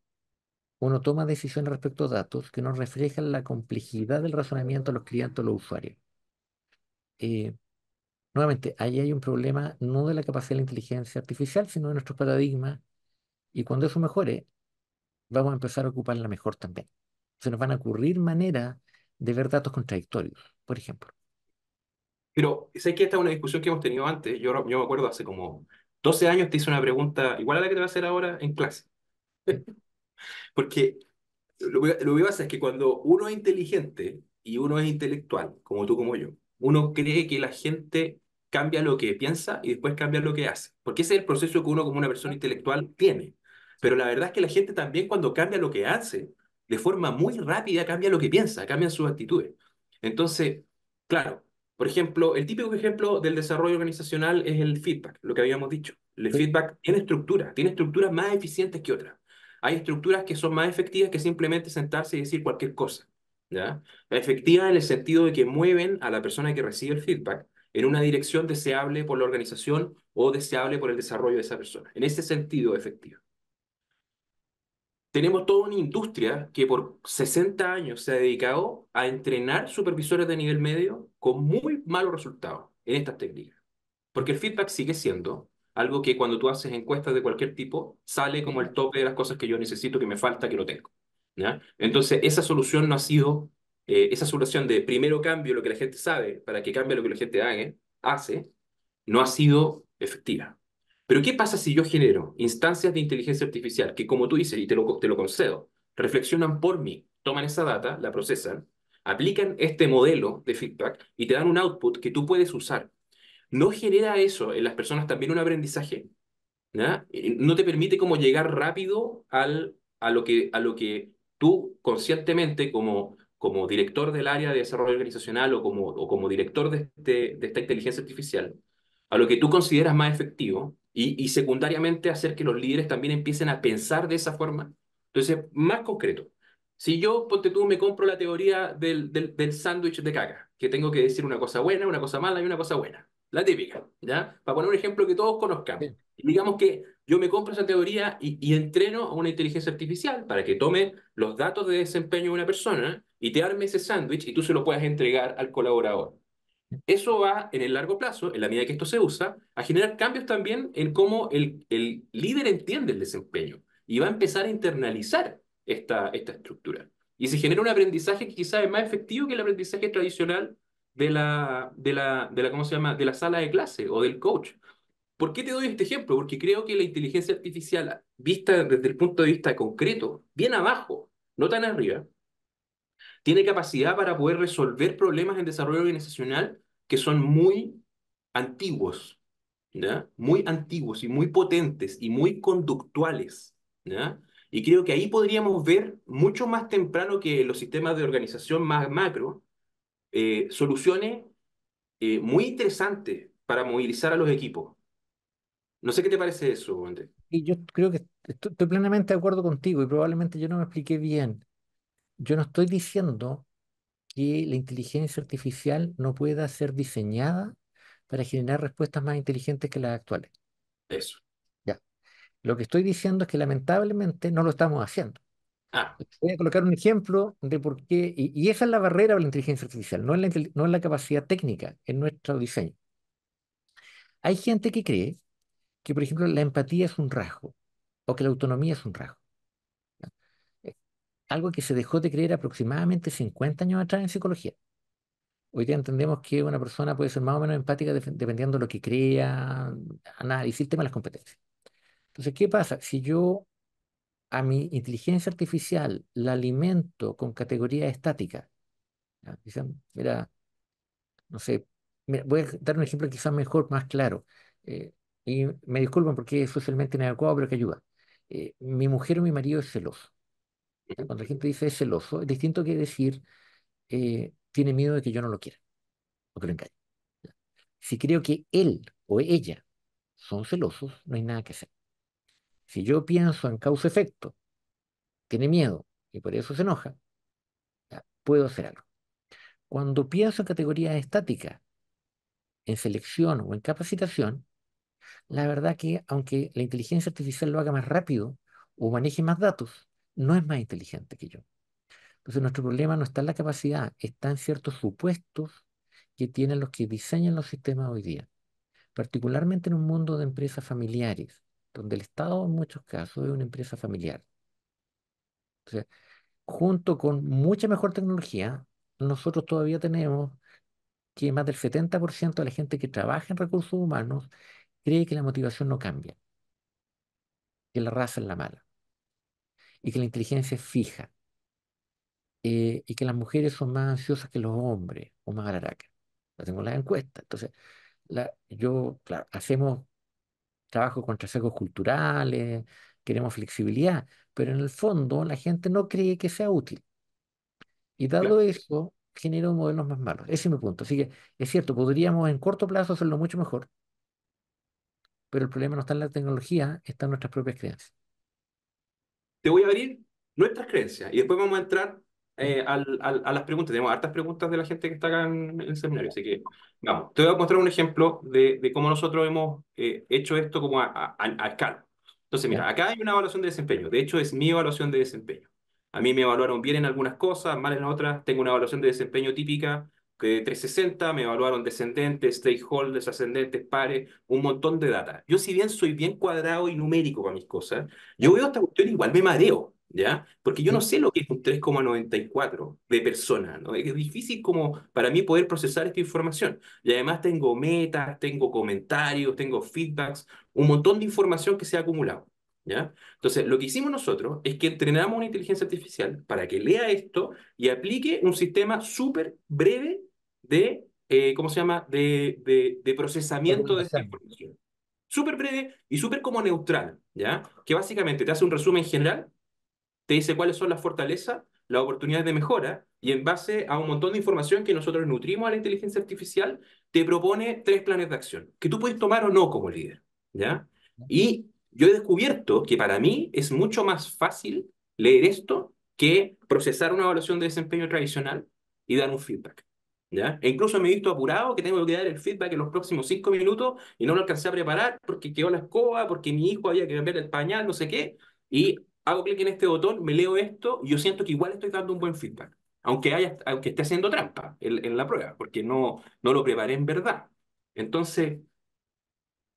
uno toma decisiones respecto a datos que no reflejan la complejidad del razonamiento de los clientes o los usuarios. Eh, Nuevamente, ahí hay un problema no de la capacidad de la inteligencia artificial, sino de nuestros paradigmas. Y cuando eso mejore, vamos a empezar a ocuparla mejor también. Se nos van a ocurrir maneras de ver datos contradictorios, por ejemplo. Pero sé que esta es una discusión que hemos tenido antes. Yo me acuerdo hace como 12 años te hice una pregunta igual a la que te voy a hacer ahora en clase. ¿Sí? Porque lo que pasa es que cuando uno es inteligente y uno es intelectual, como tú, como yo, uno cree que la gente cambia lo que piensa y después cambia lo que hace. Porque ese es el proceso que uno como una persona intelectual tiene. Pero la verdad es que la gente también cuando cambia lo que hace, de forma muy rápida cambia lo que piensa, cambian sus actitudes. Entonces, claro, por ejemplo, el típico ejemplo del desarrollo organizacional es el feedback, lo que habíamos dicho. El Estoy, feedback tiene estructuras más eficientes que otras. Hay estructuras que son más efectivas que simplemente sentarse y decir cualquier cosa, ¿ya? Efectivas en el sentido de que mueven a la persona que recibe el feedback en una dirección deseable por la organización o deseable por el desarrollo de esa persona. En ese sentido, efectiva. Tenemos toda una industria que por 60 años se ha dedicado a entrenar supervisores de nivel medio con muy malos resultados en estas técnicas. Porque el feedback sigue siendo algo que cuando tú haces encuestas de cualquier tipo, sale como el tope de las cosas que yo necesito, que me falta, que no tengo. ¿Ya? Entonces, esa solución no ha sido, esa solución de primero cambio lo que la gente sabe para que cambie lo que la gente hace, no ha sido efectiva. Pero ¿qué pasa si yo genero instancias de inteligencia artificial que, como tú dices, y te lo concedo, reflexionan por mí, toman esa data, la procesan, aplican este modelo de feedback y te dan un output que tú puedes usar? ¿No genera eso en las personas también un aprendizaje? ¿Ya? No te permite como llegar rápido a lo que tú conscientemente como director del área de desarrollo organizacional o como director de esta inteligencia artificial, a lo que tú consideras más efectivo y secundariamente hacer que los líderes también empiecen a pensar de esa forma. Entonces, más concreto, si yo, ponte tú, me compro la teoría del sándwich de caca, que tengo que decir una cosa buena, una cosa mala y una cosa buena. La típica, ¿ya? Para poner un ejemplo que todos conozcamos. Sí. Y digamos que yo me compro esa teoría y entreno a una inteligencia artificial para que tome los datos de desempeño de una persona y te arme ese sándwich y tú se lo puedas entregar al colaborador. Eso va en el largo plazo, en la medida que esto se usa, a generar cambios también en cómo el líder entiende el desempeño y va a empezar a internalizar esta estructura. Y se genera un aprendizaje que quizás es más efectivo que el aprendizaje tradicional ¿cómo se llama? De la sala de clase o del coach. ¿Por qué te doy este ejemplo? Porque creo que la inteligencia artificial, vista desde el punto de vista concreto, bien abajo, no tan arriba, tiene capacidad para poder resolver problemas en desarrollo organizacional que son muy antiguos, ¿ya? Muy antiguos y muy potentes y muy conductuales, ¿ya? Y creo que ahí podríamos ver mucho más temprano que los sistemas de organización más macro, soluciones muy interesantes para movilizar a los equipos. No sé qué te parece eso, Andrés. Y yo creo que estoy plenamente de acuerdo contigo y probablemente yo no me expliqué bien. Yo no estoy diciendo que la inteligencia artificial no pueda ser diseñada para generar respuestas más inteligentes que las actuales. Eso. Ya. Lo que estoy diciendo es que lamentablemente no lo estamos haciendo. Ah, Voy a colocar un ejemplo de por qué, y esa es la barrera de la inteligencia artificial, no es la capacidad técnica en nuestro diseño. Hay gente que cree que, por ejemplo, la empatía es un rasgo o que la autonomía es un rasgo. ¿Ya? Eh, Algo que se dejó de creer aproximadamente 50 años atrás en psicología. Hoy día entendemos que una persona puede ser más o menos empática dependiendo de lo que crea, análisis, el tema de las competencias. Entonces, ¿qué pasa? Si yo a mi inteligencia artificial la alimento con categorías estáticas, ¿ya? Dicen, mira, no sé, mira, voy a dar un ejemplo quizás mejor, más claro. eh, y me disculpan porque es socialmente inadecuado, pero que ayuda. Mi mujer o mi marido es celoso. ¿Ya? Cuando la gente dice es celoso, es distinto que decir tiene miedo de que yo no lo quiera o que lo engañe. ¿Ya? Si creo que él o ella son celosos, no hay nada que hacer. Si yo pienso en causa-efecto, tiene miedo y por eso se enoja, ya, puedo hacer algo. Cuando pienso en categorías estáticas, en selección o en capacitación, la verdad que aunque la inteligencia artificial lo haga más rápido o maneje más datos, no es más inteligente que yo. Entonces nuestro problema no está en la capacidad, está en ciertos supuestos que tienen los que diseñan los sistemas hoy día, particularmente en un mundo de empresas familiares, donde el Estado en muchos casos es una empresa familiar. Entonces, junto con mucha mejor tecnología, nosotros todavía tenemos que más del 70% de la gente que trabaja en recursos humanos cree que la motivación no cambia, que la raza es la mala y que la inteligencia es fija, y que las mujeres son más ansiosas que los hombres o más alaracas. Lo tengo en las encuestas. Entonces, claro, hacemos trabajo contra sesgos culturales, queremos flexibilidad, pero en el fondo la gente no cree que sea útil. Y dado claro. eso, genera modelos más malos. Ese es mi punto. Así que es cierto, podríamos en corto plazo hacerlo mucho mejor, pero el problema no está en la tecnología, está en nuestras propias creencias. te voy a abrir nuestras creencias y después vamos a entrar a las preguntas. Tenemos hartas preguntas de la gente que está acá en el seminario, así que vamos. Te voy a mostrar un ejemplo de cómo nosotros hemos hecho esto como a escala. Entonces, ¿Ya? mira, acá hay una evaluación de desempeño. De hecho, es mi evaluación de desempeño. A mí me evaluaron bien en algunas cosas, mal en otras. Tengo una evaluación de desempeño típica que 360, me evaluaron descendentes, stakeholders, ascendentes, pares, un montón de data. Yo si bien soy bien cuadrado y numérico para mis cosas, yo ¿Ya? veo esta cuestión y igual me mareo, ¿ya? Porque yo no ¿Sí? sé lo que es un 3,94 de persona, ¿no? Es difícil como para mí poder procesar esta información. Y además tengo metas, tengo comentarios, tengo feedbacks, un montón de información que se ha acumulado, ¿ya? Entonces, lo que hicimos nosotros es que entrenamos una inteligencia artificial para que lea esto y aplique un sistema súper breve de, ¿cómo se llama?, de procesamiento de esta Recomendación. información. Súper breve y súper como neutral, ¿ya? Que básicamente te hace un resumen general, te dice cuáles son las fortalezas, las oportunidades de mejora, y en base a un montón de información que nosotros nutrimos a la inteligencia artificial, te propone tres planes de acción, que tú puedes tomar o no como líder, ¿ya? Y yo he descubierto que para mí es mucho más fácil leer esto que procesar una evaluación de desempeño tradicional y dar un feedback. ¿Ya? E incluso me he visto apurado que tengo que dar el feedback en los próximos 5 minutos y no lo alcancé a preparar porque quedó la escoba, porque mi hijo había que cambiar el pañal, no sé qué. Y hago clic en este botón, me leo esto y yo siento que igual estoy dando un buen feedback. Aunque esté haciendo trampa en la prueba, porque no lo preparé en verdad. Entonces,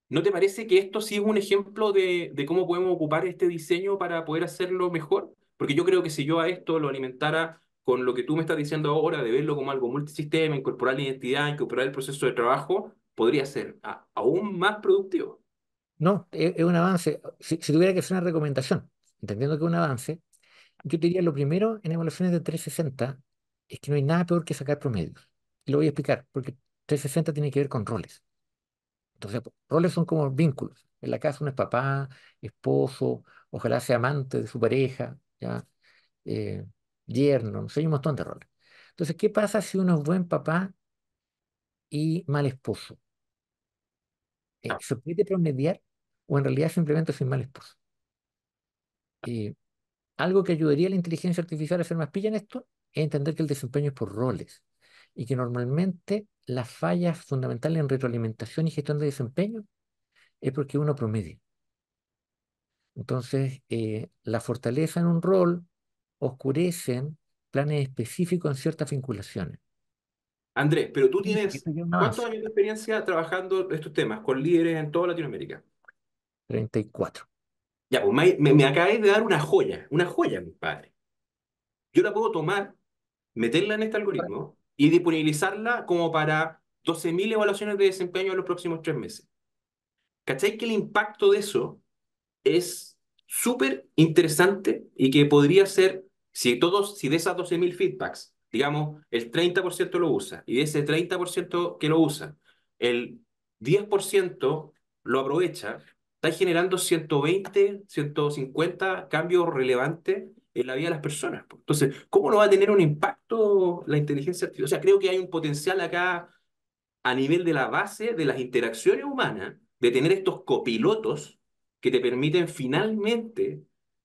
¿no te parece que esto sí es un ejemplo de cómo podemos ocupar este diseño para poder hacerlo mejor? Porque yo creo que si yo a esto lo alimentara con lo que tú me estás diciendo ahora, de verlo como algo multisistema, incorporar la identidad, incorporar el proceso de trabajo, podría ser aún más productivo. No, es un avance. Si tuviera que hacer una recomendación, entendiendo que es un avance, yo te diría lo primero en evaluaciones de 360 es que no hay nada peor que sacar promedios. Y lo voy a explicar, porque 360 tiene que ver con roles. Entonces, roles son como vínculos. En la casa uno es papá, esposo, ojalá sea amante de su pareja, ¿ya? Eh, yerno, no sé, hay un montón de roles. Entonces, ¿qué pasa si uno es buen papá y mal esposo? Ah, ¿Se puede promediar o en realidad simplemente soy mal esposo? Eh, Algo que ayudaría a la inteligencia artificial a ser más pilla en esto es entender que el desempeño es por roles y que normalmente las fallas fundamentales en retroalimentación y gestión de desempeño es porque uno promedia. Entonces, la fortaleza en un rol oscurecen planes específicos en ciertas vinculaciones. Andrés, pero tú Y tienes, esto ya es un ¿cuántos avance. años de experiencia trabajando estos temas con líderes en toda Latinoamérica? 34. Ya, pues me acabáis de dar una joya, mi padre. Yo la puedo tomar, meterla en este algoritmo y disponibilizarla como para 12.000 evaluaciones de desempeño en los próximos 3 meses. ¿Cachai que el impacto de eso es súper interesante y que podría ser, si de esas 12.000 feedbacks, digamos, el 30% lo usa y de ese 30% que lo usa, el 10% lo aprovecha, está generando 120, 150 cambios relevantes en la vida de las personas. Entonces, ¿cómo no va a tener un impacto la inteligencia artificial? O sea, creo que hay un potencial acá a nivel de la base de las interacciones humanas, de tener estos copilotos que te permiten finalmente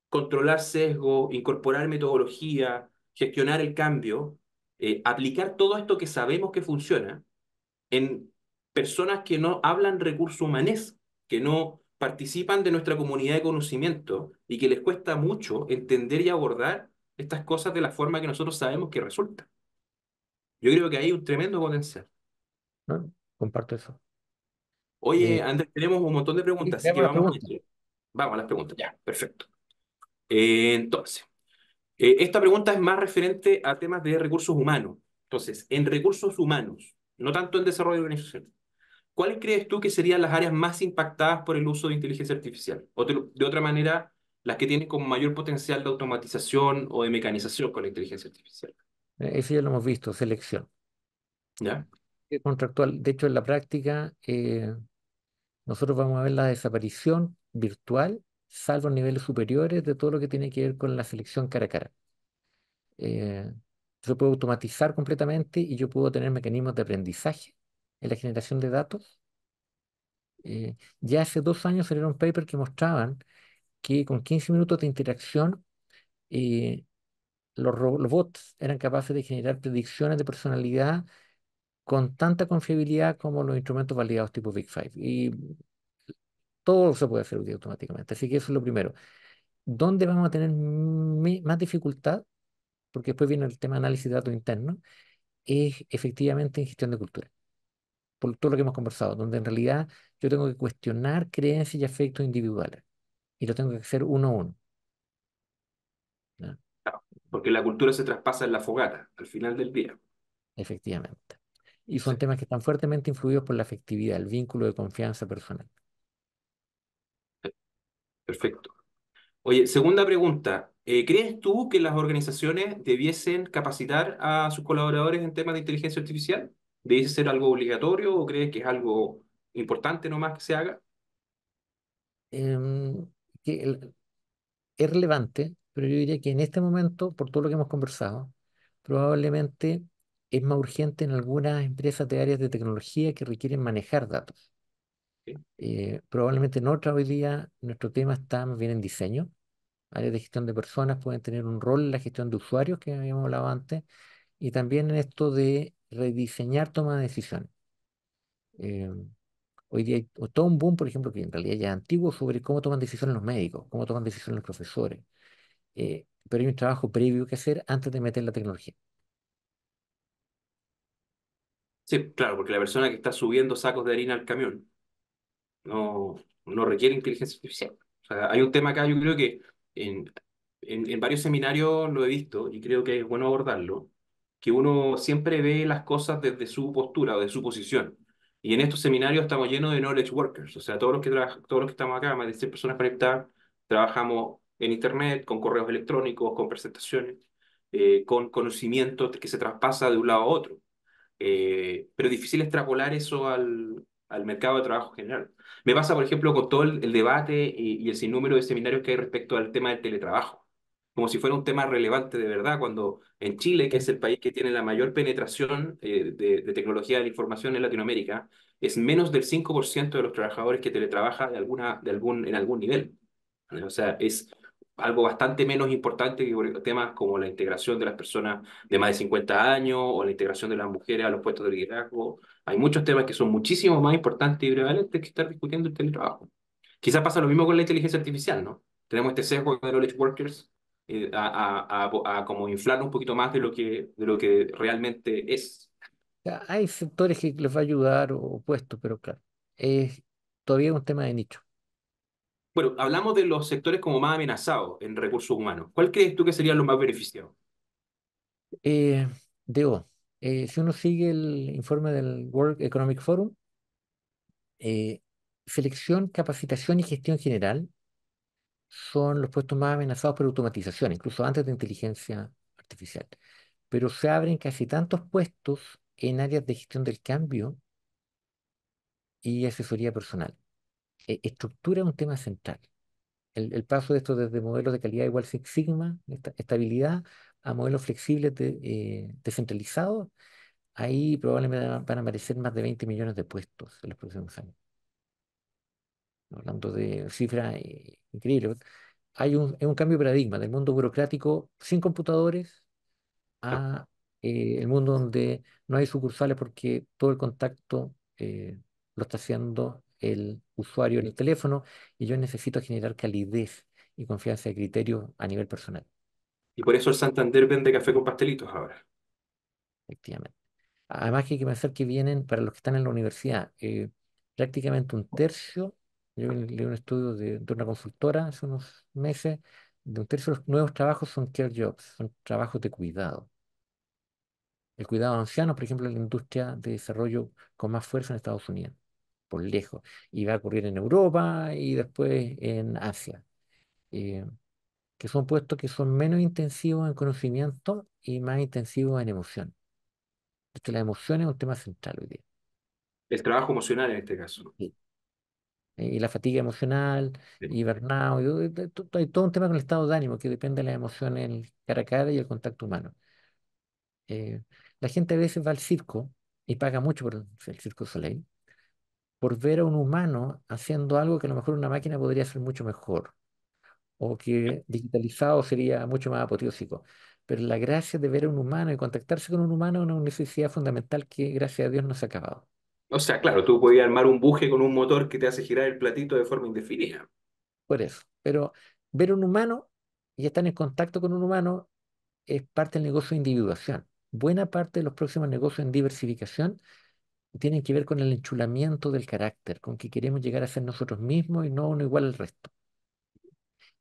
controlar sesgo, incorporar metodología, gestionar el cambio, aplicar todo esto que sabemos que funciona en personas que no hablan recurso humanés, que no participan de nuestra comunidad de conocimiento y que les cuesta mucho entender y abordar estas cosas de la forma que nosotros sabemos que resulta. Yo creo que hay un tremendo potencial. ¿No? Comparto eso. Oye, Eh, Andrés, tenemos un montón de y preguntas, así que veamos las vamos a preguntas. ir. Vamos a las preguntas, ya, perfecto. Entonces, esta pregunta es más referente a temas de recursos humanos. Entonces, en recursos humanos, no tanto en desarrollo de organización, ¿cuáles crees tú que serían las áreas más impactadas por el uso de inteligencia artificial? O de otra manera, las que tienen como mayor potencial de automatización o de mecanización con la inteligencia artificial. Eso ya lo hemos visto, selección. ¿Ya? Contractual. De hecho, en la práctica, nosotros vamos a ver la desaparición virtual, salvo en niveles superiores, de todo lo que tiene que ver con la selección cara a cara. Eh, Se puede automatizar completamente y yo puedo tener mecanismos de aprendizaje en la generación de datos. Ya hace 2 años salieron papers que mostraban que con 15 minutos de interacción eh, los bots eran capaces de generar predicciones de personalidad con tanta confiabilidad como los instrumentos validados tipo Big Five. Y todo se puede hacer hoy día automáticamente. Así que eso es lo primero. ¿Dónde vamos a tener más dificultad? Porque después viene el tema de análisis de datos internos, es efectivamente en gestión de cultura, por todo lo que hemos conversado, donde en realidad yo tengo que cuestionar creencias y afectos individuales y lo tengo que hacer uno a uno. ¿Ya? Claro, porque la cultura se traspasa en la fogata, al final del día. Efectivamente. Y Sí, son temas que están fuertemente influidos por la afectividad, el vínculo de confianza personal. perfecto. Oye, segunda pregunta. ¿Crees tú que las organizaciones debiesen capacitar a sus colaboradores en temas de inteligencia artificial? ¿Debiese ser algo obligatorio o crees que es algo importante nomás que se haga? Em, que es relevante, pero yo diría que en este momento, por todo lo que hemos conversado, probablemente es más urgente en algunas empresas de áreas de tecnología que requieren manejar datos. Sí, Probablemente en otras hoy día nuestro tema está más bien en diseño. Áreas de gestión de personas pueden tener un rol en la gestión de usuarios, que habíamos hablado antes, y también en esto de rediseñar toma de decisiones. Eh, Hoy día hay todo un boom, por ejemplo, que en realidad ya es antiguo, sobre cómo toman decisiones los médicos, cómo toman decisiones los profesores. Pero hay un trabajo previo que hacer antes de meter la tecnología. sí, claro, porque la persona que está subiendo sacos de harina al camión no requiere inteligencia artificial. O sea, hay un tema acá, yo creo que en, en varios seminarios lo he visto y creo que es bueno abordarlo, que uno siempre ve las cosas desde su postura o de su posición. Y en estos seminarios estamos llenos de knowledge workers, o sea, todos los que estamos acá, más de 100 personas conectadas, trabajamos en Internet, con correos electrónicos, con presentaciones, con conocimiento que se traspasa de un lado a otro. Pero es difícil extrapolar eso al mercado de trabajo general. Me pasa, por ejemplo, con todo el debate y el sinnúmero de seminarios que hay respecto al tema del teletrabajo, como si fuera un tema relevante de verdad, cuando en Chile, que Sí. es el país que tiene la mayor penetración de tecnología de la información en Latinoamérica, es menos del 5% de los trabajadores que teletrabaja en algún nivel. O sea, es algo bastante menos importante que por temas como la integración de las personas de más de 50 años o la integración de las mujeres a los puestos de liderazgo. Hay muchos temas que son muchísimo más importantes y prevalentes que estar discutiendo el teletrabajo. Quizás pasa lo mismo con la inteligencia artificial, ¿no? Tenemos este sesgo de knowledge workers a como inflarnos un poquito más de lo que realmente es. Ya, hay sectores que les va a ayudar o puestos, pero claro, es todavía un tema de nicho. Bueno, hablamos de los sectores como más amenazados en recursos humanos. ¿Cuál crees tú que serían los más beneficiados? Eh, Debo, si uno sigue el informe del World Economic Forum, eh, selección, capacitación y gestión general son los puestos más amenazados por automatización, incluso antes de inteligencia artificial. Pero se abren casi tantos puestos en áreas de gestión del cambio y asesoría personal. Estructura es un tema central. El paso de esto desde modelos de calidad igual Six Sigma, estabilidad, a modelos flexibles descentralizados, ahí probablemente van a aparecer más de 20 millones de puestos en los próximos años. Hablando de cifras increíbles. Es un cambio de paradigma del mundo burocrático sin computadores a el mundo donde no hay sucursales porque todo el contacto lo está haciendo el usuario en el teléfono y yo necesito generar calidez y confianza de criterio a nivel personal, Y por eso el Santander vende café con pastelitos ahora. efectivamente. Además que hay que pensar que vienen, para los que están en la universidad, prácticamente un tercio, yo leí un estudio de una consultora hace unos meses, de un tercio de los nuevos trabajos son care jobs, son trabajos de cuidado. El cuidado de ancianos, por ejemplo, es la industria de desarrollo con más fuerza en Estados Unidos, por lejos. Y va a ocurrir en Europa y después en Asia, eh, que son puestos que son menos intensivos en conocimiento y más intensivos en emoción. Porque la emoción es un tema central hoy día. El trabajo emocional en este caso. Sí. Y la fatiga emocional, Sí. y burnout, hay todo un tema con el estado de ánimo que depende de las emociones cara a cara y el contacto humano. Eh, la gente a veces va al circo y paga mucho por el Circo du Soleil por ver a un humano haciendo algo que a lo mejor una máquina podría hacer mucho mejor. o que digitalizado sería mucho más apoteósico. Pero la gracia de ver a un humano y contactarse con un humano es una necesidad fundamental que, gracias a Dios, no se ha acabado. O sea, claro, tú podías armar un buje con un motor que te hace girar el platito de forma indefinida. Por eso. Pero ver a un humano y estar en contacto con un humano es parte del negocio de individuación. Buena parte de los próximos negocios en diversificación tienen que ver con el enchulamiento del carácter, con que queremos llegar a ser nosotros mismos y no uno igual al resto.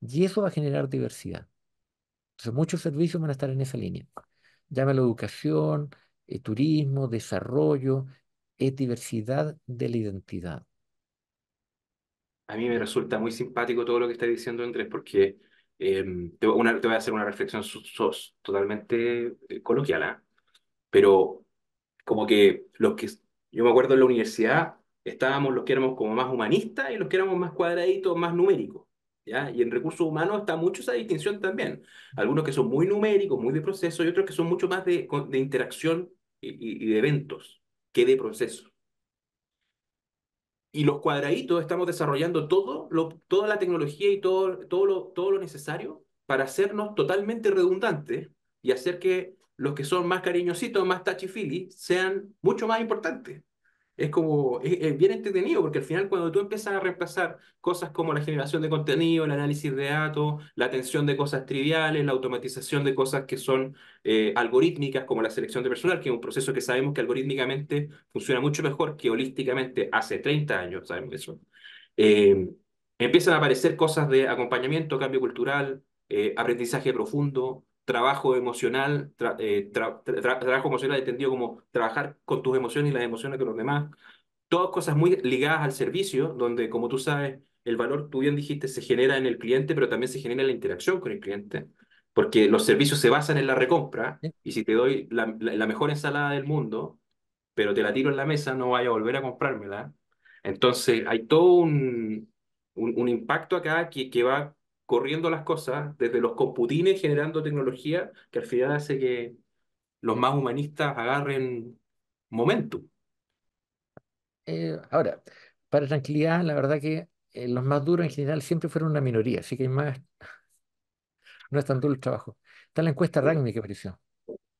Y eso va a generar diversidad. Entonces, muchos servicios van a estar en esa línea. Llámalo educación, turismo, desarrollo, es diversidad de la identidad. A mí me resulta muy simpático todo lo que está diciendo Andrés, porque te voy a hacer una reflexión totalmente coloquial, ¿ah? Pero como que yo me acuerdo en la universidad, estábamos los que éramos como más humanistas y los que éramos más cuadraditos, más numéricos, ¿ya? Y en recursos humanos está mucho esa distinción también. Algunos que son muy numéricos, muy de proceso, y otros que son mucho más de interacción y de eventos que de proceso. Y los cuadraditos estamos desarrollando toda la tecnología y todo lo necesario para hacernos totalmente redundantes y hacer que los que son más cariñositos, más touchy-feely, sean mucho más importantes. Es bien entretenido porque al final cuando tú empiezas a reemplazar cosas como la generación de contenido, el análisis de datos, la atención de cosas triviales, la automatización de cosas que son algorítmicas como la selección de personal, que es un proceso que sabemos que algorítmicamente funciona mucho mejor que holísticamente hace 30 años, sabemos eso. Eh, Empiezan a aparecer cosas de acompañamiento, cambio cultural, aprendizaje profundo, trabajo emocional, trabajo emocional entendido como trabajar con tus emociones y las emociones de los demás. Todas cosas muy ligadas al servicio, donde, como tú sabes, el valor, tú bien dijiste, se genera en el cliente, pero también se genera en la interacción con el cliente, porque los servicios se basan en la recompra, ¿Sí? y si te doy la mejor ensalada del mundo, pero te la tiro en la mesa, no vaya a volver a comprármela. Entonces, hay todo un impacto acá que va corriendo las cosas desde los computines generando tecnología que al final hace que los más humanistas agarren momentum. Ahora, para tranquilidad, la verdad que los más duros en general siempre fueron una minoría, así que hay más, no es tan duro el trabajo. Está la encuesta Ragni que apareció.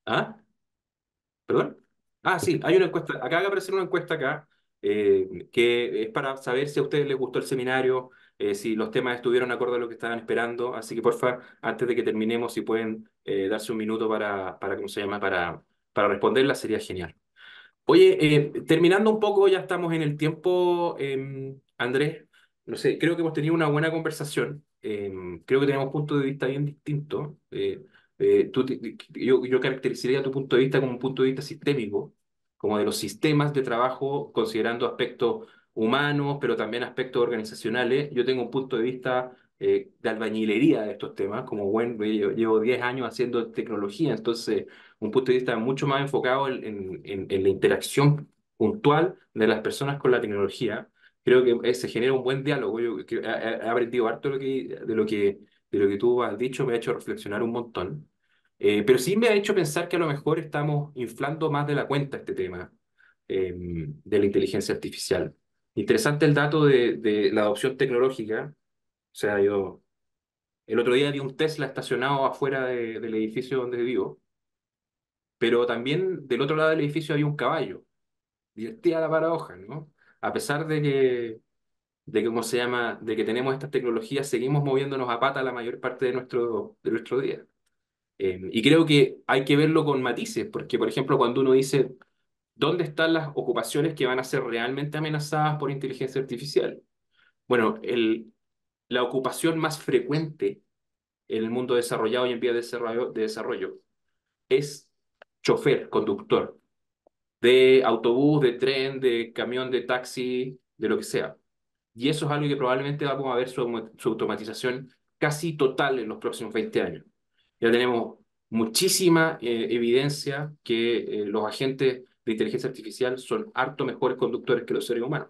¿Ah? ¿Perdón? Ah, Usted sí, hay una encuesta. Acaba de aparecer una encuesta acá que es para saber si a ustedes les gustó el seminario, si los temas estuvieron acorde a lo que estaban esperando. Así que, porfa, antes de que terminemos, si pueden darse un minuto ¿cómo se llama? Para responderla, sería genial. Oye, terminando un poco, ya estamos en el tiempo, Andrés. No sé, creo que hemos tenido una buena conversación. Creo que tenemos puntos de vista bien distintos. Yo caracterizaría tu punto de vista como un punto de vista sistémico, como de los sistemas de trabajo, considerando aspectos humanos, pero también aspectos organizacionales. Yo tengo un punto de vista de albañilería de estos temas, como yo llevo 10 años haciendo tecnología, entonces un punto de vista mucho más enfocado en la interacción puntual de las personas con la tecnología. Creo que se genera un buen diálogo. Yo he aprendido harto de lo que tú has dicho, me ha hecho reflexionar un montón. Pero sí me ha hecho pensar que a lo mejor estamos inflando más de la cuenta este tema de la inteligencia artificial. Interesante el dato de la adopción tecnológica. O sea, yo el otro día vi un Tesla estacionado afuera del edificio donde vivo, pero también del otro lado del edificio había un caballo. Divertida la paradoja, ¿no? A pesar ¿cómo se llama? De que tenemos estas tecnologías, seguimos moviéndonos a pata la mayor parte de nuestro día. Y creo que hay que verlo con matices, porque, por ejemplo, cuando uno dice, ¿dónde están las ocupaciones que van a ser realmente amenazadas por inteligencia artificial? Bueno, la ocupación más frecuente en el mundo desarrollado y en vías de desarrollo es chofer, conductor de autobús, de tren, de camión, de taxi, de lo que sea. Y eso es algo que probablemente vamos a ver su automatización casi total en los próximos 20 años. Ya tenemos muchísima evidencia que los agentes de inteligencia artificial son harto mejores conductores que los seres humanos.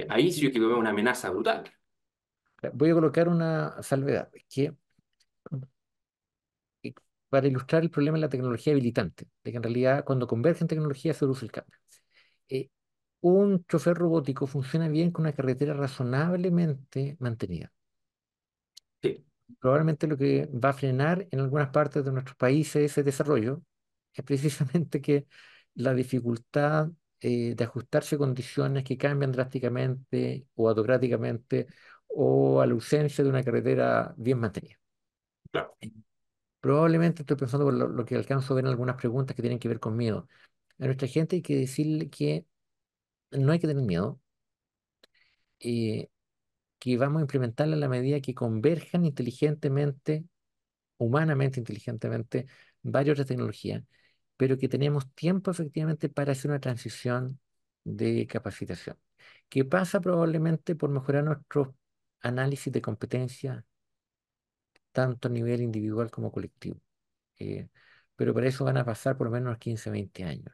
Ahí sí que veo una amenaza brutal. voy a colocar una salvedad, que eh, para ilustrar el problema de la tecnología habilitante, de que en realidad cuando convergen tecnologías se produce el cambio. Eh, un chofer robótico funciona bien con una carretera razonablemente mantenida. Sí, Probablemente lo que va a frenar en algunas partes de nuestros países ese desarrollo es precisamente que la dificultad de ajustarse a condiciones que cambian drásticamente o autocráticamente o a la ausencia de una carretera bien mantenida. claro. Probablemente estoy pensando por lo que alcanzo a ver en algunas preguntas que tienen que ver con miedo. A nuestra gente hay que decirle que no hay que tener miedo, eh, que vamos a implementarla en la medida que converjan inteligentemente, humanamente inteligentemente, varias otras tecnologías, pero que tenemos tiempo efectivamente para hacer una transición de capacitación, que pasa probablemente por mejorar nuestros análisis de competencia, tanto a nivel individual como colectivo. Eh, pero para eso van a pasar por lo menos unos 15 20 años,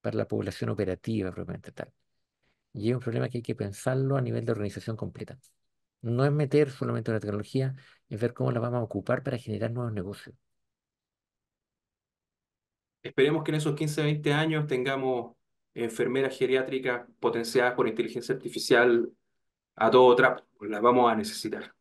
para la población operativa propiamente tal. Y es un problema que hay que pensarlo a nivel de organización completa. No es meter solamente la tecnología, es ver cómo la vamos a ocupar para generar nuevos negocios. Esperemos que en esos 15 20 años tengamos enfermeras geriátricas potenciadas por inteligencia artificial a todo trapo, pues las vamos a necesitar.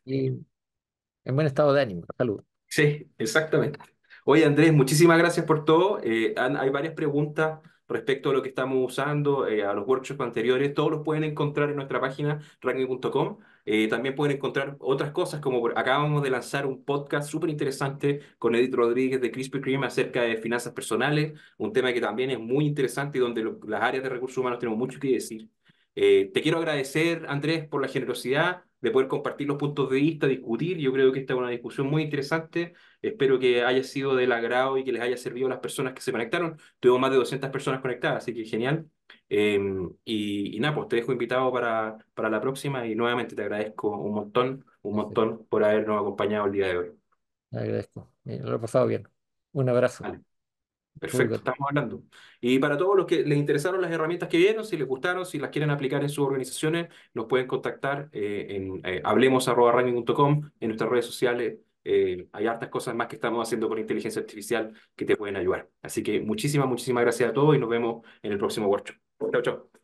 Y en buen estado de ánimo, salud. Sí, exactamente. Oye, Andrés, muchísimas gracias por todo. Hay varias preguntas respecto a lo que estamos usando, a los workshops anteriores. Todos los pueden encontrar en nuestra página ranking.com. También pueden encontrar otras cosas, como acabamos de lanzar un podcast súper interesante con Edith Rodríguez de Krispy Kreme acerca de finanzas personales, un tema que también es muy interesante y donde las áreas de recursos humanos tenemos mucho que decir. Te quiero agradecer, Andrés, por la generosidad de poder compartir los puntos de vista, discutir. Yo creo que esta es una discusión muy interesante. Espero que haya sido del agrado y que les haya servido a las personas que se conectaron. Tuvimos más de 200 personas conectadas, así que genial. Y nada, pues te dejo invitado para la próxima y nuevamente te agradezco un Perfecto. montón por habernos acompañado el día de hoy. Le agradezco. Lo he pasado bien. Un abrazo. Vale. Muy Perfecto, contento. estamos hablando. Y para todos los que les interesaron las herramientas que vieron, si les gustaron, si las quieren aplicar en sus organizaciones, nos pueden contactar en hablemos@ranking.com, en nuestras redes sociales. Hay hartas cosas más que estamos haciendo con inteligencia artificial que te pueden ayudar. Así que muchísimas gracias a todos y nos vemos en el próximo workshop. Chao, chao.